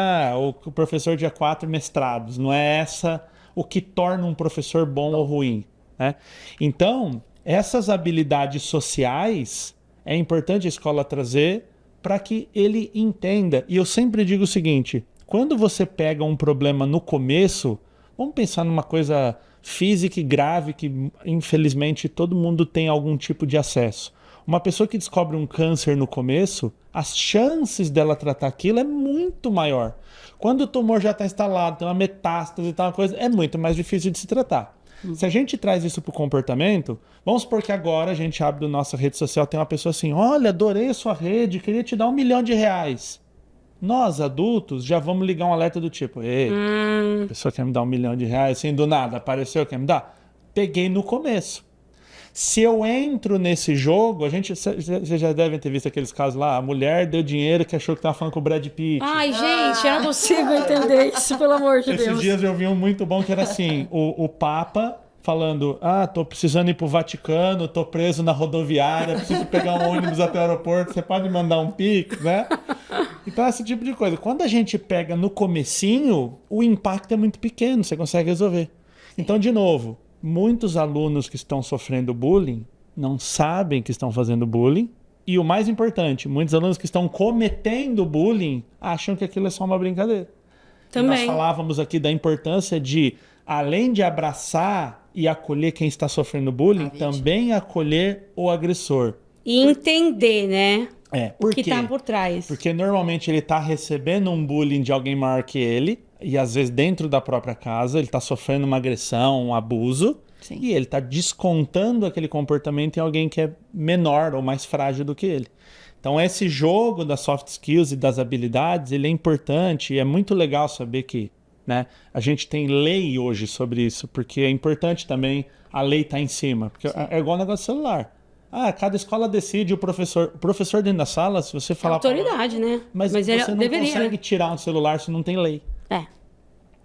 o professor de 4 mestrados. Não é essa o que torna um professor bom ou ruim. Né? Então, essas habilidades sociais é importante a escola trazer para que ele entenda. E eu sempre digo o seguinte: quando você pega um problema no começo, vamos pensar numa coisa física e grave que, infelizmente, todo mundo tem algum tipo de acesso. Uma pessoa que descobre um câncer no começo, as chances dela tratar aquilo é muito maior. Quando o tumor já está instalado, tem uma metástase e tal, uma coisa, é muito mais difícil de se tratar. Se a gente traz isso para o comportamento, vamos supor que agora a gente abre a nossa rede social, tem uma pessoa assim: olha, adorei a sua rede, queria te dar R$1 milhão. Nós, adultos, já vamos ligar um alerta do tipo: ei, a pessoa quer me dar R$1 milhão, assim, do nada, apareceu, quer me dar? Peguei no começo. Se eu entro nesse jogo, vocês já devem ter visto aqueles casos lá, a mulher deu dinheiro que achou que estava falando com o Brad Pitt. Ai, gente, eu não consigo entender isso, pelo amor de Deus. Esses dias eu vi um muito bom que era assim, o Papa falando: tô precisando ir pro Vaticano, tô preso na rodoviária, preciso pegar um ônibus até o aeroporto, você pode mandar um Pix, né? Então, esse tipo de coisa. Quando a gente pega no comecinho, o impacto é muito pequeno, você consegue resolver. Então, de novo, muitos alunos que estão sofrendo bullying não sabem que estão fazendo bullying. E o mais importante, muitos alunos que estão cometendo bullying acham que aquilo é só uma brincadeira. Também. E nós falávamos aqui da importância de, além de abraçar e acolher quem está sofrendo bullying, também acolher o agressor. E entender, né? Por o que está por trás. Porque normalmente ele está recebendo um bullying de alguém maior que ele, e às vezes dentro da própria casa ele está sofrendo uma agressão, um abuso, Sim. E ele está descontando aquele comportamento em alguém que é menor ou mais frágil do que ele. Então esse jogo das soft skills e das habilidades, ele é importante, e é muito legal saber que, né, a gente tem lei hoje sobre isso, porque é importante também a lei estar em cima, porque é igual o negócio do celular. Cada escola decide, o professor dentro da sala, se você falar... autoridade, né? Mas você não deveria, consegue tirar um celular se não tem lei. É.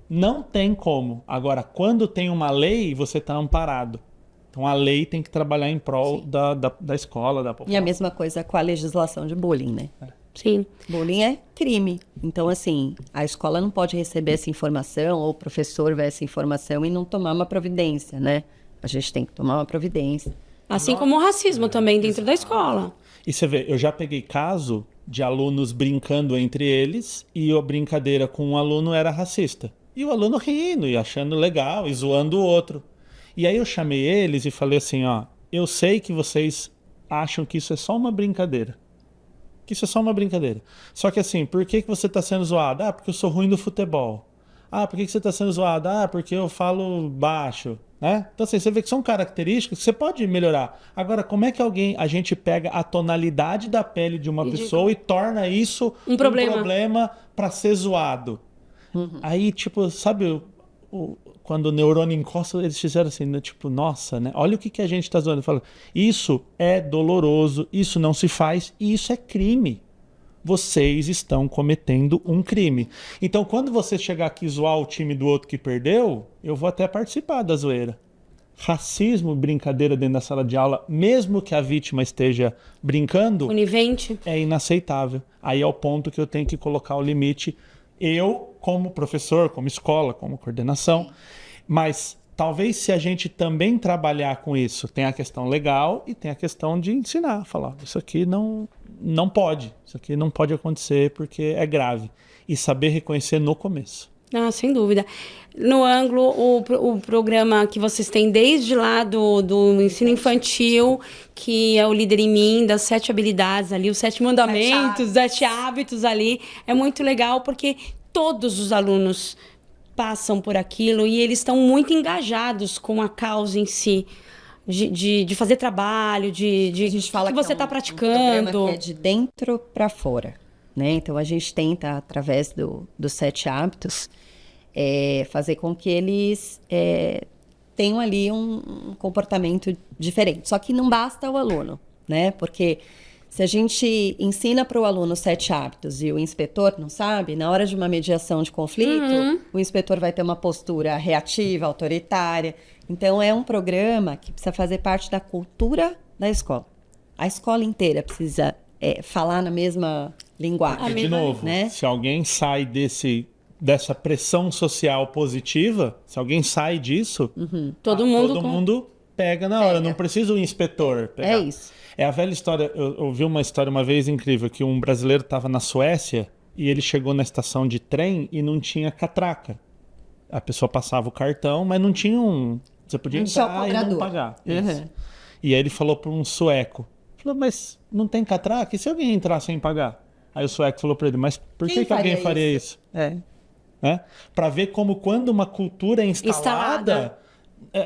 Não tem como. Agora, quando tem uma lei, você está amparado. Então, a lei tem que trabalhar em prol da escola, da população. E a mesma coisa com a legislação de bullying, né? Sim. Bullying é crime. Então, assim, a escola não pode receber essa informação, ou o professor ver essa informação e não tomar uma providência, né? A gente tem que tomar uma providência. Assim como o racismo também dentro da escola. E você vê, eu já peguei caso de alunos brincando entre eles e a brincadeira com um aluno era racista. E o aluno rindo e achando legal e zoando o outro. E aí eu chamei eles e falei assim, eu sei que vocês acham que isso é só uma brincadeira. Que isso é só uma brincadeira. Só que assim, por que você está sendo zoado? Porque eu sou ruim do futebol. Por que você está sendo zoado? Porque eu falo baixo. né? Então, assim, você vê que são características que você pode melhorar. Agora, como é que a gente pega a tonalidade da pele de uma pessoa e torna isso Um problema. para ser zoado? Aí, tipo, sabe, quando o neurônio encosta, eles fizeram assim, né? Tipo, nossa, né? Olha o que a gente tá zoando. Fala, isso é doloroso, isso não se faz e isso é crime. Vocês estão cometendo um crime. Então, quando você chegar aqui e zoar o time do outro que perdeu, eu vou até participar da zoeira. Racismo, brincadeira dentro da sala de aula, mesmo que a vítima esteja brincando, Conivente. é inaceitável. Aí é o ponto que eu tenho que colocar o limite. Eu, como professor, como escola, como coordenação. Mas talvez se a gente também trabalhar com isso, tem a questão legal e tem a questão de ensinar. Falar, isso aqui não pode. Isso aqui não pode acontecer porque é grave. E saber reconhecer no começo. Ah, sem dúvida. No ângulo, o programa que vocês têm desde lá do ensino infantil, que é o Líder em Mim, das 7 habilidades ali, os 7 mandamentos, 7 hábitos ali, é muito legal porque todos os alunos passam por aquilo e eles estão muito engajados com a causa em si. De fazer trabalho, A gente fala que você está um praticando. programa que é de dentro para fora, né? Então a gente tenta, através dos 7 hábitos, fazer com que eles tenham ali um comportamento diferente. Só que não basta o aluno, né? Porque se a gente ensina para o aluno 7 hábitos e o inspetor não sabe, na hora de uma mediação de conflito, o inspetor vai ter uma postura reativa, autoritária. Então, é um programa que precisa fazer parte da cultura da escola. A escola inteira precisa falar na mesma linguagem. De novo, né? Se alguém sai dessa pressão social positiva, se alguém sai disso, Todo mundo pega na hora. Não precisa o inspetor pegar. É isso. É a velha história. Eu ouvi uma história uma vez incrível, que um brasileiro estava na Suécia e ele chegou na estação de trem e não tinha catraca. A pessoa passava o cartão, mas não tinha Você podia entrar e não pagar. Isso. E aí ele falou para um sueco. Falou, mas não tem catraca? E se alguém entrar sem pagar? Aí o sueco falou para ele, mas por que alguém faria isso? Né? Para ver como quando uma cultura é instalada,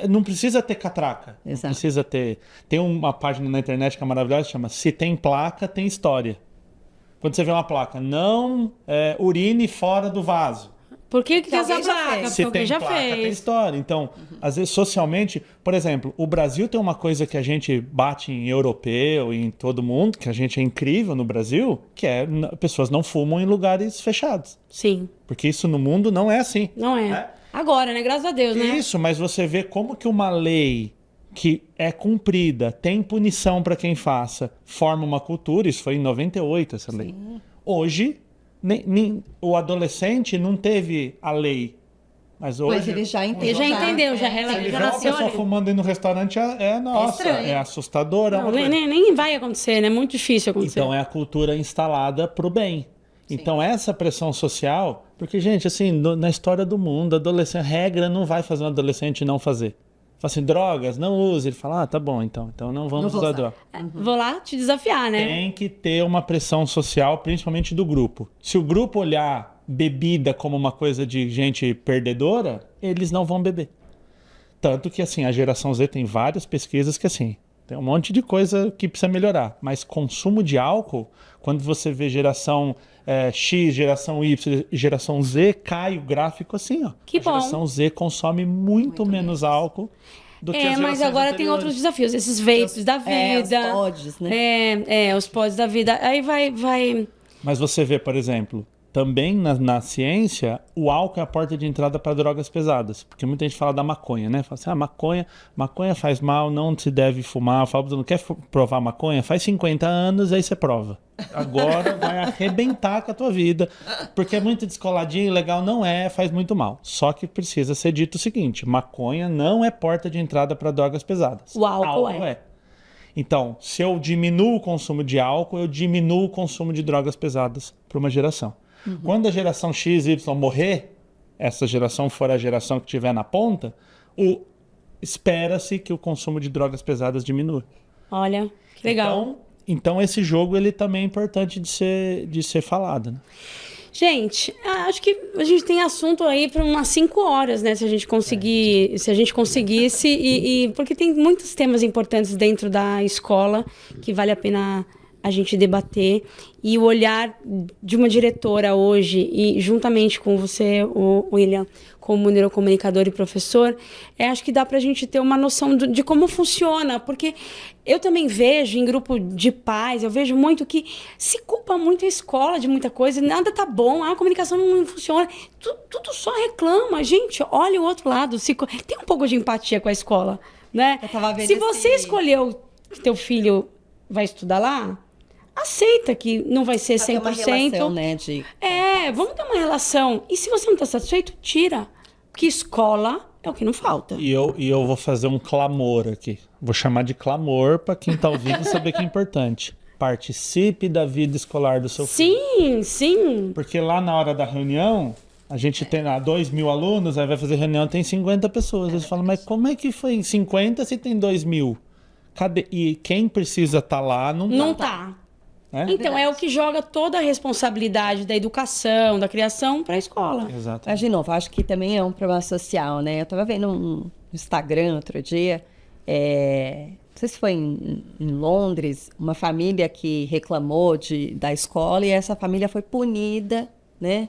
não precisa ter catraca. Exato. Não precisa ter. Tem uma página na internet que é maravilhosa, chama Se Tem Placa, Tem História. Quando você vê uma placa, não urine fora do vaso. Por que tem essa alguém já placa? fez. Se Porque tem já placa, fez. tem história. Então, às vezes, socialmente, por exemplo, o Brasil tem uma coisa que a gente bate em europeu, em todo mundo, que a gente é incrível no Brasil, que é pessoas não fumam em lugares fechados. Sim, Porque isso no mundo não é assim. não é. Né? Agora, né? Graças a Deus, né? Isso, mas você vê como que uma lei que é cumprida, tem punição para quem faça, forma uma cultura. Isso foi em 98, essa lei. Hoje, o adolescente não teve a lei. Mas hoje... Mas ele já entendeu. Ele já entendeu, já Se ele vê uma nasceu pessoa ali. fumando aí no restaurante, nossa, estranho. é assustadora. Não, nem vai acontecer, né? É muito difícil acontecer. Então é a cultura instalada pro bem. Então essa pressão social, porque gente, assim, na história do mundo, adolescente, regra não vai fazer um adolescente não fazer. Fala assim, drogas, não use. Ele fala, tá bom, então não vamos usar droga. Vou lá te desafiar, né? Tem que ter uma pressão social, principalmente do grupo. Se o grupo olhar bebida como uma coisa de gente perdedora, eles não vão beber. Tanto que, assim, a geração Z tem várias pesquisas que, assim, tem um monte de coisa que precisa melhorar. Mas consumo de álcool, quando você vê geração X, geração Y, geração Z, cai o gráfico assim, ó. Que a geração Z consome muito menos álcool do que as gerações Mas agora tem anteriores. outros desafios. Esses vapes da vida. Os pods, né? Os pods da vida. Aí vai... Mas você vê, por exemplo, também na ciência, o álcool é a porta de entrada para drogas pesadas. Porque muita gente fala da maconha, né? Fala assim, maconha faz mal, não se deve fumar. Fala, não quer provar maconha? Faz 50 anos, aí você prova. Agora vai arrebentar com a tua vida. Porque é muito descoladinho, legal não é, faz muito mal. Só que precisa ser dito o seguinte, maconha não é porta de entrada para drogas pesadas. O álcool é. Então, se eu diminuo o consumo de álcool, eu diminuo o consumo de drogas pesadas para uma geração. Quando a geração X, Y morrer, essa geração for a geração que estiver na ponta, espera-se que o consumo de drogas pesadas diminua. Olha, que legal. Então esse jogo ele também é importante de ser falado. Né? Gente, acho que a gente tem assunto aí para umas 5 horas, né? Se a gente conseguir, se a gente conseguisse, porque tem muitos temas importantes dentro da escola que vale a pena a gente debater. E o olhar de uma diretora hoje, e juntamente com você, o William, como neurocomunicador e professor, acho que dá para a gente ter uma noção de como funciona, porque eu também vejo em grupo de pais, eu vejo muito que se culpa muito a escola de muita coisa, nada tá bom, a comunicação não funciona, tudo só reclama. Gente, olha o outro lado, tem um pouco de empatia com a escola, né? Eu tava vendo se você escolheu que teu filho vai estudar lá, aceita que não vai ser 100%. Tem uma relação, né, Vamos ter uma relação. E se você não está satisfeito, tira. Porque escola é o que não falta. E eu vou fazer um clamor aqui. Vou chamar de clamor para quem está ouvindo saber que é importante. Participe da vida escolar do seu filho. Sim. Porque lá na hora da reunião, a gente tem 2.000 alunos, aí vai fazer reunião, tem 50 pessoas. Eles falam, mas como é que foi em 50 se tem 2.000? Cadê? E quem precisa estar lá não tá. É? Então, é o que joga toda a responsabilidade da educação, da criação para a escola. Exato. Mas, de novo, acho que também é um problema social, né? Eu estava vendo um Instagram outro dia, não sei se foi em Londres, uma família que reclamou da escola e essa família foi punida, né?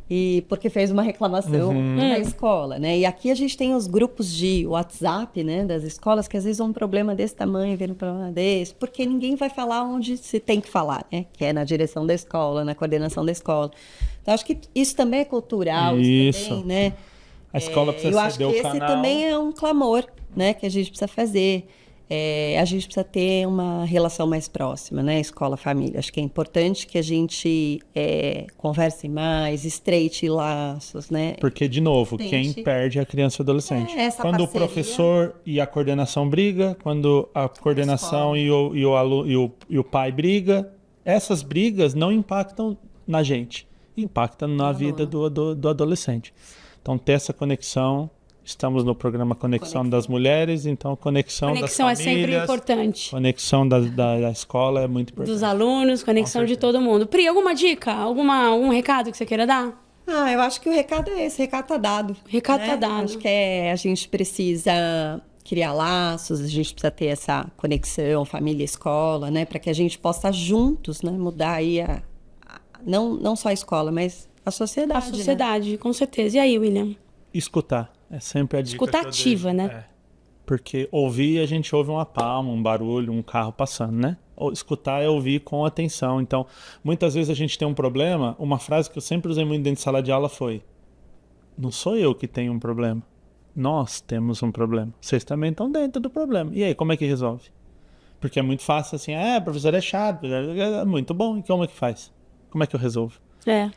E porque fez uma reclamação na escola, né? E aqui a gente tem os grupos de WhatsApp, né, das escolas, que às vezes um problema desse tamanho vem um problema desse, porque ninguém vai falar onde se tem que falar, né? Que é na direção da escola, na coordenação da escola. Então, acho que isso também é cultural, isso também, né? A escola precisa ceder o canal. Eu acho que esse também é um clamor, né, que a gente precisa fazer. A gente precisa ter uma relação mais próxima, né? Escola-família. Acho que é importante que a gente converse mais, estreite laços, né? Porque, de novo, quem perde é a criança e o adolescente. Quando o professor e a coordenação briga, quando a coordenação e o pai briga, essas brigas não impactam na gente, impactam na vida do adolescente. Então, ter essa conexão. Estamos no programa Conexão das Mulheres, então conexão das famílias. É sempre importante. Conexão da escola é muito importante. Dos alunos, conexão de todo mundo. Pri, alguma dica? Algum recado que você queira dar? Eu acho que o recado é esse, o recado tá dado. O recado tá dado. Acho que a gente precisa criar laços, a gente precisa ter essa conexão família e escola, né? Para que a gente possa juntos, né, mudar aí não só a escola, mas a sociedade. A sociedade, né? Com certeza. E aí, William? Escutar. É sempre a dica. Escuta ativa, né? Porque ouvir, a gente ouve uma palma, um barulho, um carro passando, né? Escutar é ouvir com atenção. Então, muitas vezes a gente tem um problema. Uma frase que eu sempre usei muito dentro de sala de aula foi: não sou eu que tenho um problema. Nós temos um problema. Vocês também estão dentro do problema. E aí, como é que resolve? Porque é muito fácil assim, professor é chato, é muito bom. E como é que faz? Como é que eu resolvo?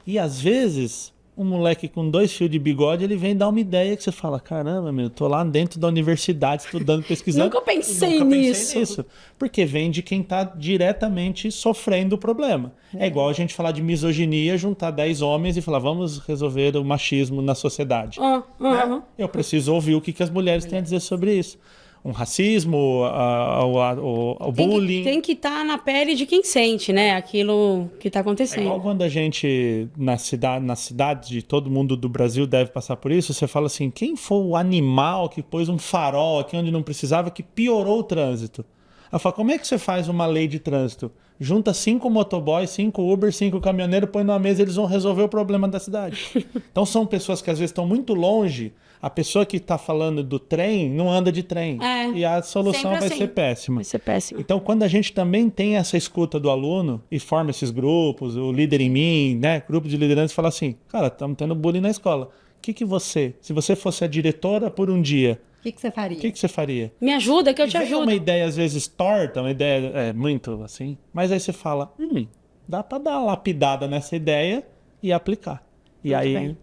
E às vezes, um moleque com 2 fios de bigode, ele vem dar uma ideia que você fala, caramba, eu tô lá dentro da universidade estudando, pesquisando. Nunca pensei nisso. Porque vem de quem tá diretamente sofrendo o problema. É igual a gente falar de misoginia, juntar 10 homens e falar, vamos resolver o machismo na sociedade. Né? Eu preciso ouvir o que as mulheres têm a dizer sobre isso. Um racismo, o bullying. Tem que estar na pele de quem sente, né? Aquilo que está acontecendo. É igual quando a gente, na cidade, todo mundo do Brasil deve passar por isso, você fala assim, quem foi o animal que pôs um farol aqui onde não precisava, que piorou o trânsito? Eu falo, como é que você faz uma lei de trânsito? Junta 5 motoboys, 5 Uber, 5 caminhoneiros, põe numa mesa e eles vão resolver o problema da cidade. Então são pessoas que às vezes estão muito longe. A pessoa que está falando do trem não anda de trem. E a solução vai ser péssima. Vai ser péssima. Então, quando a gente também tem essa escuta do aluno e forma esses grupos, o Líder em Mim, né? Grupo de liderança, fala assim, cara, estamos tendo bullying na escola. O que você, se você fosse a diretora por um dia, o que você faria? O que você faria? Me ajuda, que eu te ajudo. Uma ideia, às vezes, torta, uma ideia muito assim, mas aí você fala, dá para dar uma lapidada nessa ideia e aplicar. E muito aí bem.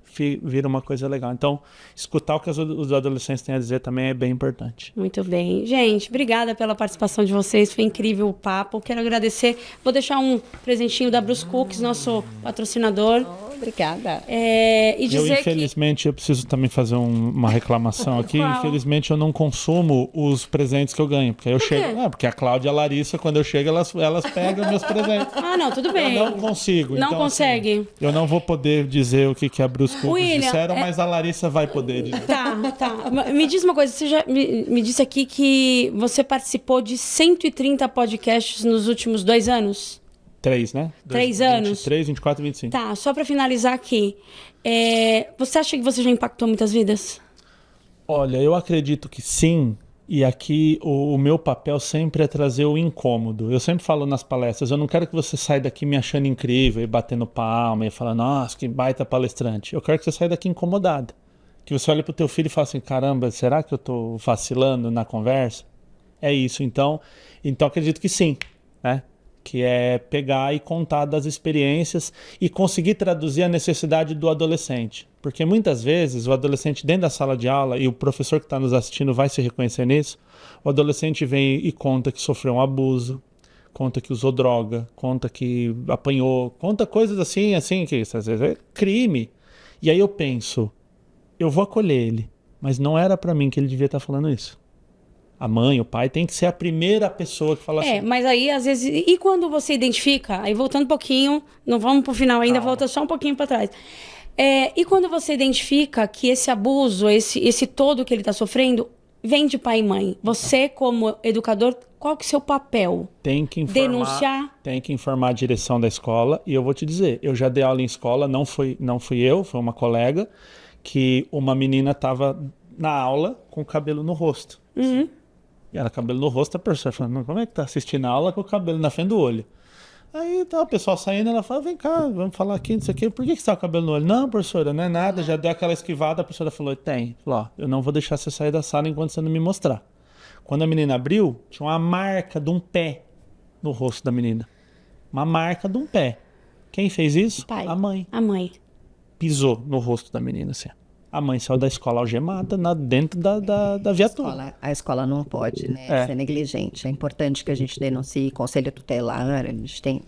Vira uma coisa legal. Então, escutar o que os adolescentes têm a dizer também é bem importante. Muito bem. Gente, obrigada pela participação de vocês. Foi incrível o papo. Quero agradecer. Vou deixar um presentinho da Bruce Cookies, nosso patrocinador. Obrigada. E dizer que... Infelizmente, eu preciso também fazer uma reclamação aqui. Qual? Infelizmente, eu não consumo os presentes que eu ganho. Porque eu chego. Porque a Cláudia e a Larissa, quando eu chego, elas pegam meus presentes. Ah, não, tudo bem. Eu não consigo. Não então, consegue. Assim, eu não vou poder dizer o que a Bruce Cooks William, disseram, mas a Larissa vai poder dizer. Tá. Me diz uma coisa, você já me disse aqui que você participou de 130 podcasts nos últimos 2 anos? 3, né? 3 anos? 23, 24 e 25. Tá, só pra finalizar aqui. Você acha que você já impactou muitas vidas? Olha, eu acredito que sim. E aqui o meu papel sempre é trazer o incômodo. Eu sempre falo nas palestras, eu não quero que você saia daqui me achando incrível e batendo palma e falando, nossa, que baita palestrante. Eu quero que você saia daqui incomodado. Que você olhe pro teu filho e fale assim, caramba, será que eu tô vacilando na conversa? É isso, então acredito que sim, né? Que é pegar e contar das experiências e conseguir traduzir a necessidade do adolescente. Porque muitas vezes o adolescente dentro da sala de aula, e o professor que está nos assistindo vai se reconhecer nisso, o adolescente vem e conta que sofreu um abuso, conta que usou droga, conta que apanhou, conta coisas assim, que às vezes é crime. E aí eu penso, eu vou acolher ele, mas não era para mim que ele devia estar falando isso. A mãe, o pai tem que ser a primeira pessoa que fala assim. Mas aí às vezes... E quando você identifica, aí voltando um pouquinho, não vamos pro final ainda, volta só um pouquinho para trás. E quando você identifica que esse abuso, esse todo que ele está sofrendo, vem de pai e mãe. Você, como educador, qual que é o seu papel? Tem que informar, denunciar? Tem que informar a direção da escola. E eu vou te dizer, eu já dei aula em escola, não fui eu, foi uma colega, que uma menina estava na aula com o cabelo no rosto. Uhum. E ela, cabelo no rosto, a pessoa falando, como é que tá assistindo a aula com o cabelo na frente do olho? Aí tá o pessoal saindo, ela fala, vem cá, vamos falar aqui, não sei o quê, por que você tá com o cabelo no olho? Não, professora, não é nada, já deu aquela esquivada, a professora falou, tem. Falou, ó, eu não vou deixar você sair da sala enquanto você não me mostrar. Quando a menina abriu, tinha uma marca de um pé no rosto da menina. Uma marca de um pé. Quem fez isso? Pai. A mãe. A mãe. Pisou no rosto da menina, assim. A mãe saiu da escola algemada dentro da viatura. A escola não pode, né, ser negligente. É importante que a gente denuncie conselho tutelar, a gente tem...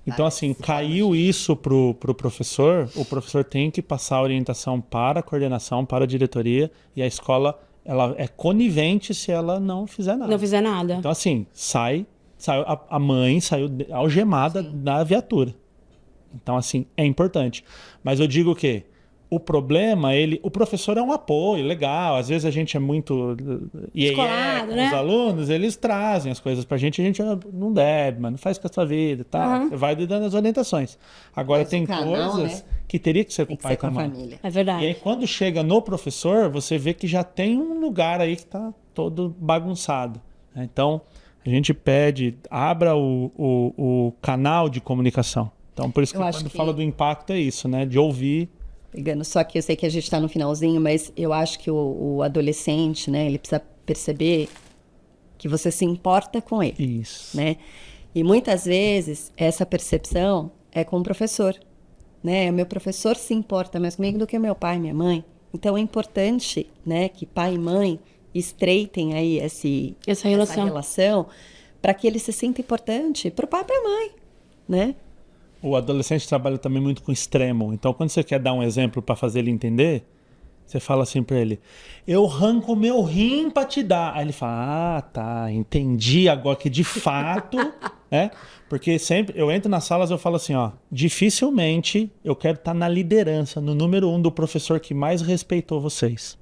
Então, assim, caiu isso pro professor, o professor tem que passar a orientação para a coordenação, para a diretoria, e a escola, ela é conivente se ela não fizer nada. Não fizer nada. Então, assim, a mãe saiu algemada da viatura. Então, assim, é importante. Mas eu digo que o problema, o professor é um apoio, legal. Às vezes a gente é muito descolado, né? Os alunos, eles trazem as coisas pra gente, a gente não deve, mano, faz com a sua vida, tá? Você vai dando as orientações. Agora tem coisas que teria que ser com o pai e com a mãe. Família. É verdade. E aí quando chega no professor, você vê que já tem um lugar aí que tá todo bagunçado. Então, a gente pede, abra o canal de comunicação. Então, por isso que quando fala do impacto é isso, né? De ouvir. Pegando só que eu sei que a gente está no finalzinho, mas eu acho que o adolescente, né, ele precisa perceber que você se importa com ele. Isso. Né? E muitas vezes essa percepção é com o professor. Né? O meu professor se importa mais comigo do que o meu pai e minha mãe. Então é importante, né, que pai e mãe estreitem aí essa relação para que ele se sinta importante para o pai e para a mãe, né? O adolescente trabalha também muito com extremo. Então, quando você quer dar um exemplo para fazer ele entender, você fala assim para ele, eu arranco meu rim para te dar. Aí ele fala, tá, entendi agora que de fato, né? Porque sempre, eu entro nas salas e eu falo assim, ó, dificilmente eu quero estar na liderança, no número 1 do professor que mais respeitou vocês.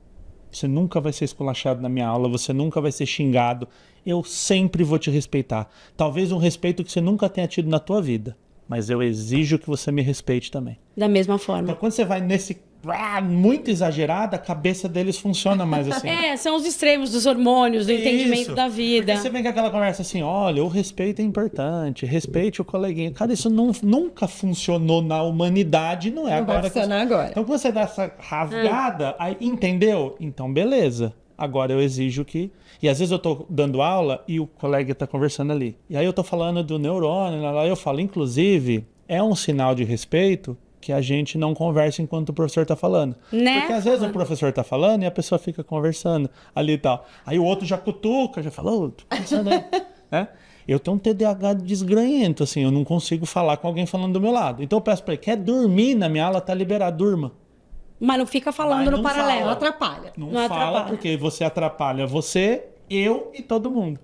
Você nunca vai ser esculachado na minha aula, você nunca vai ser xingado. Eu sempre vou te respeitar. Talvez um respeito que você nunca tenha tido na tua vida. Mas eu exijo que você me respeite também. Da mesma forma. Então, quando você vai nesse muito exagerado, a cabeça deles funciona mais assim. São os extremos dos hormônios, do entendimento da vida. Porque você vem com aquela conversa assim, olha, o respeito é importante, respeite o coleguinha. Cara, isso nunca funcionou na humanidade, não é agora. Vai funcionar agora. Então, quando você dá essa rasgada, aí, entendeu? Então, beleza. Agora eu exijo que... E às vezes eu tô dando aula e o colega tá conversando ali. E aí eu tô falando do neurônio, lá eu falo, inclusive, é um sinal de respeito que a gente não conversa enquanto o professor tá falando. Né? Porque às vezes o professor tá falando e a pessoa fica conversando ali e tal. Aí o outro já cutuca, já fala, tô pensando aí. Né? Eu tenho um TDAH desgranhento, assim, eu não consigo falar com alguém falando do meu lado. Então eu peço pra ele, quer dormir na minha aula? Tá liberado, durma. Mas não fica falando Mas no não paralelo, fala. atrapalha. Não Não fala atrapalha. porque você atrapalha você, eu e todo mundo.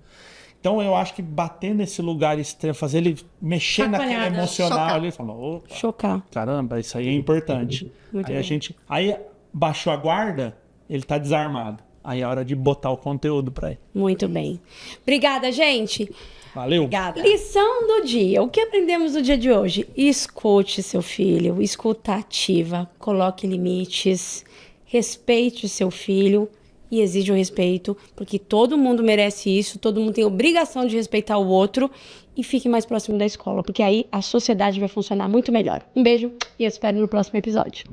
Então eu acho que bater nesse lugar extremo, fazer ele mexer naquele Chacoalhada, emocional chocar. ali, falar, opa, Chocar. caramba, isso aí é importante. Muito Aí bom. a gente, aí baixou a guarda, ele tá desarmado. Aí é hora de botar o conteúdo pra ele. Muito bem. Obrigada, gente. Valeu? Obrigada. Lição do dia. O que aprendemos no dia de hoje? Escute seu filho, escuta ativa, coloque limites, respeite o seu filho e exija o respeito, porque todo mundo merece isso, todo mundo tem obrigação de respeitar o outro e fique mais próximo da escola, porque aí a sociedade vai funcionar muito melhor. Um beijo e eu espero no próximo episódio.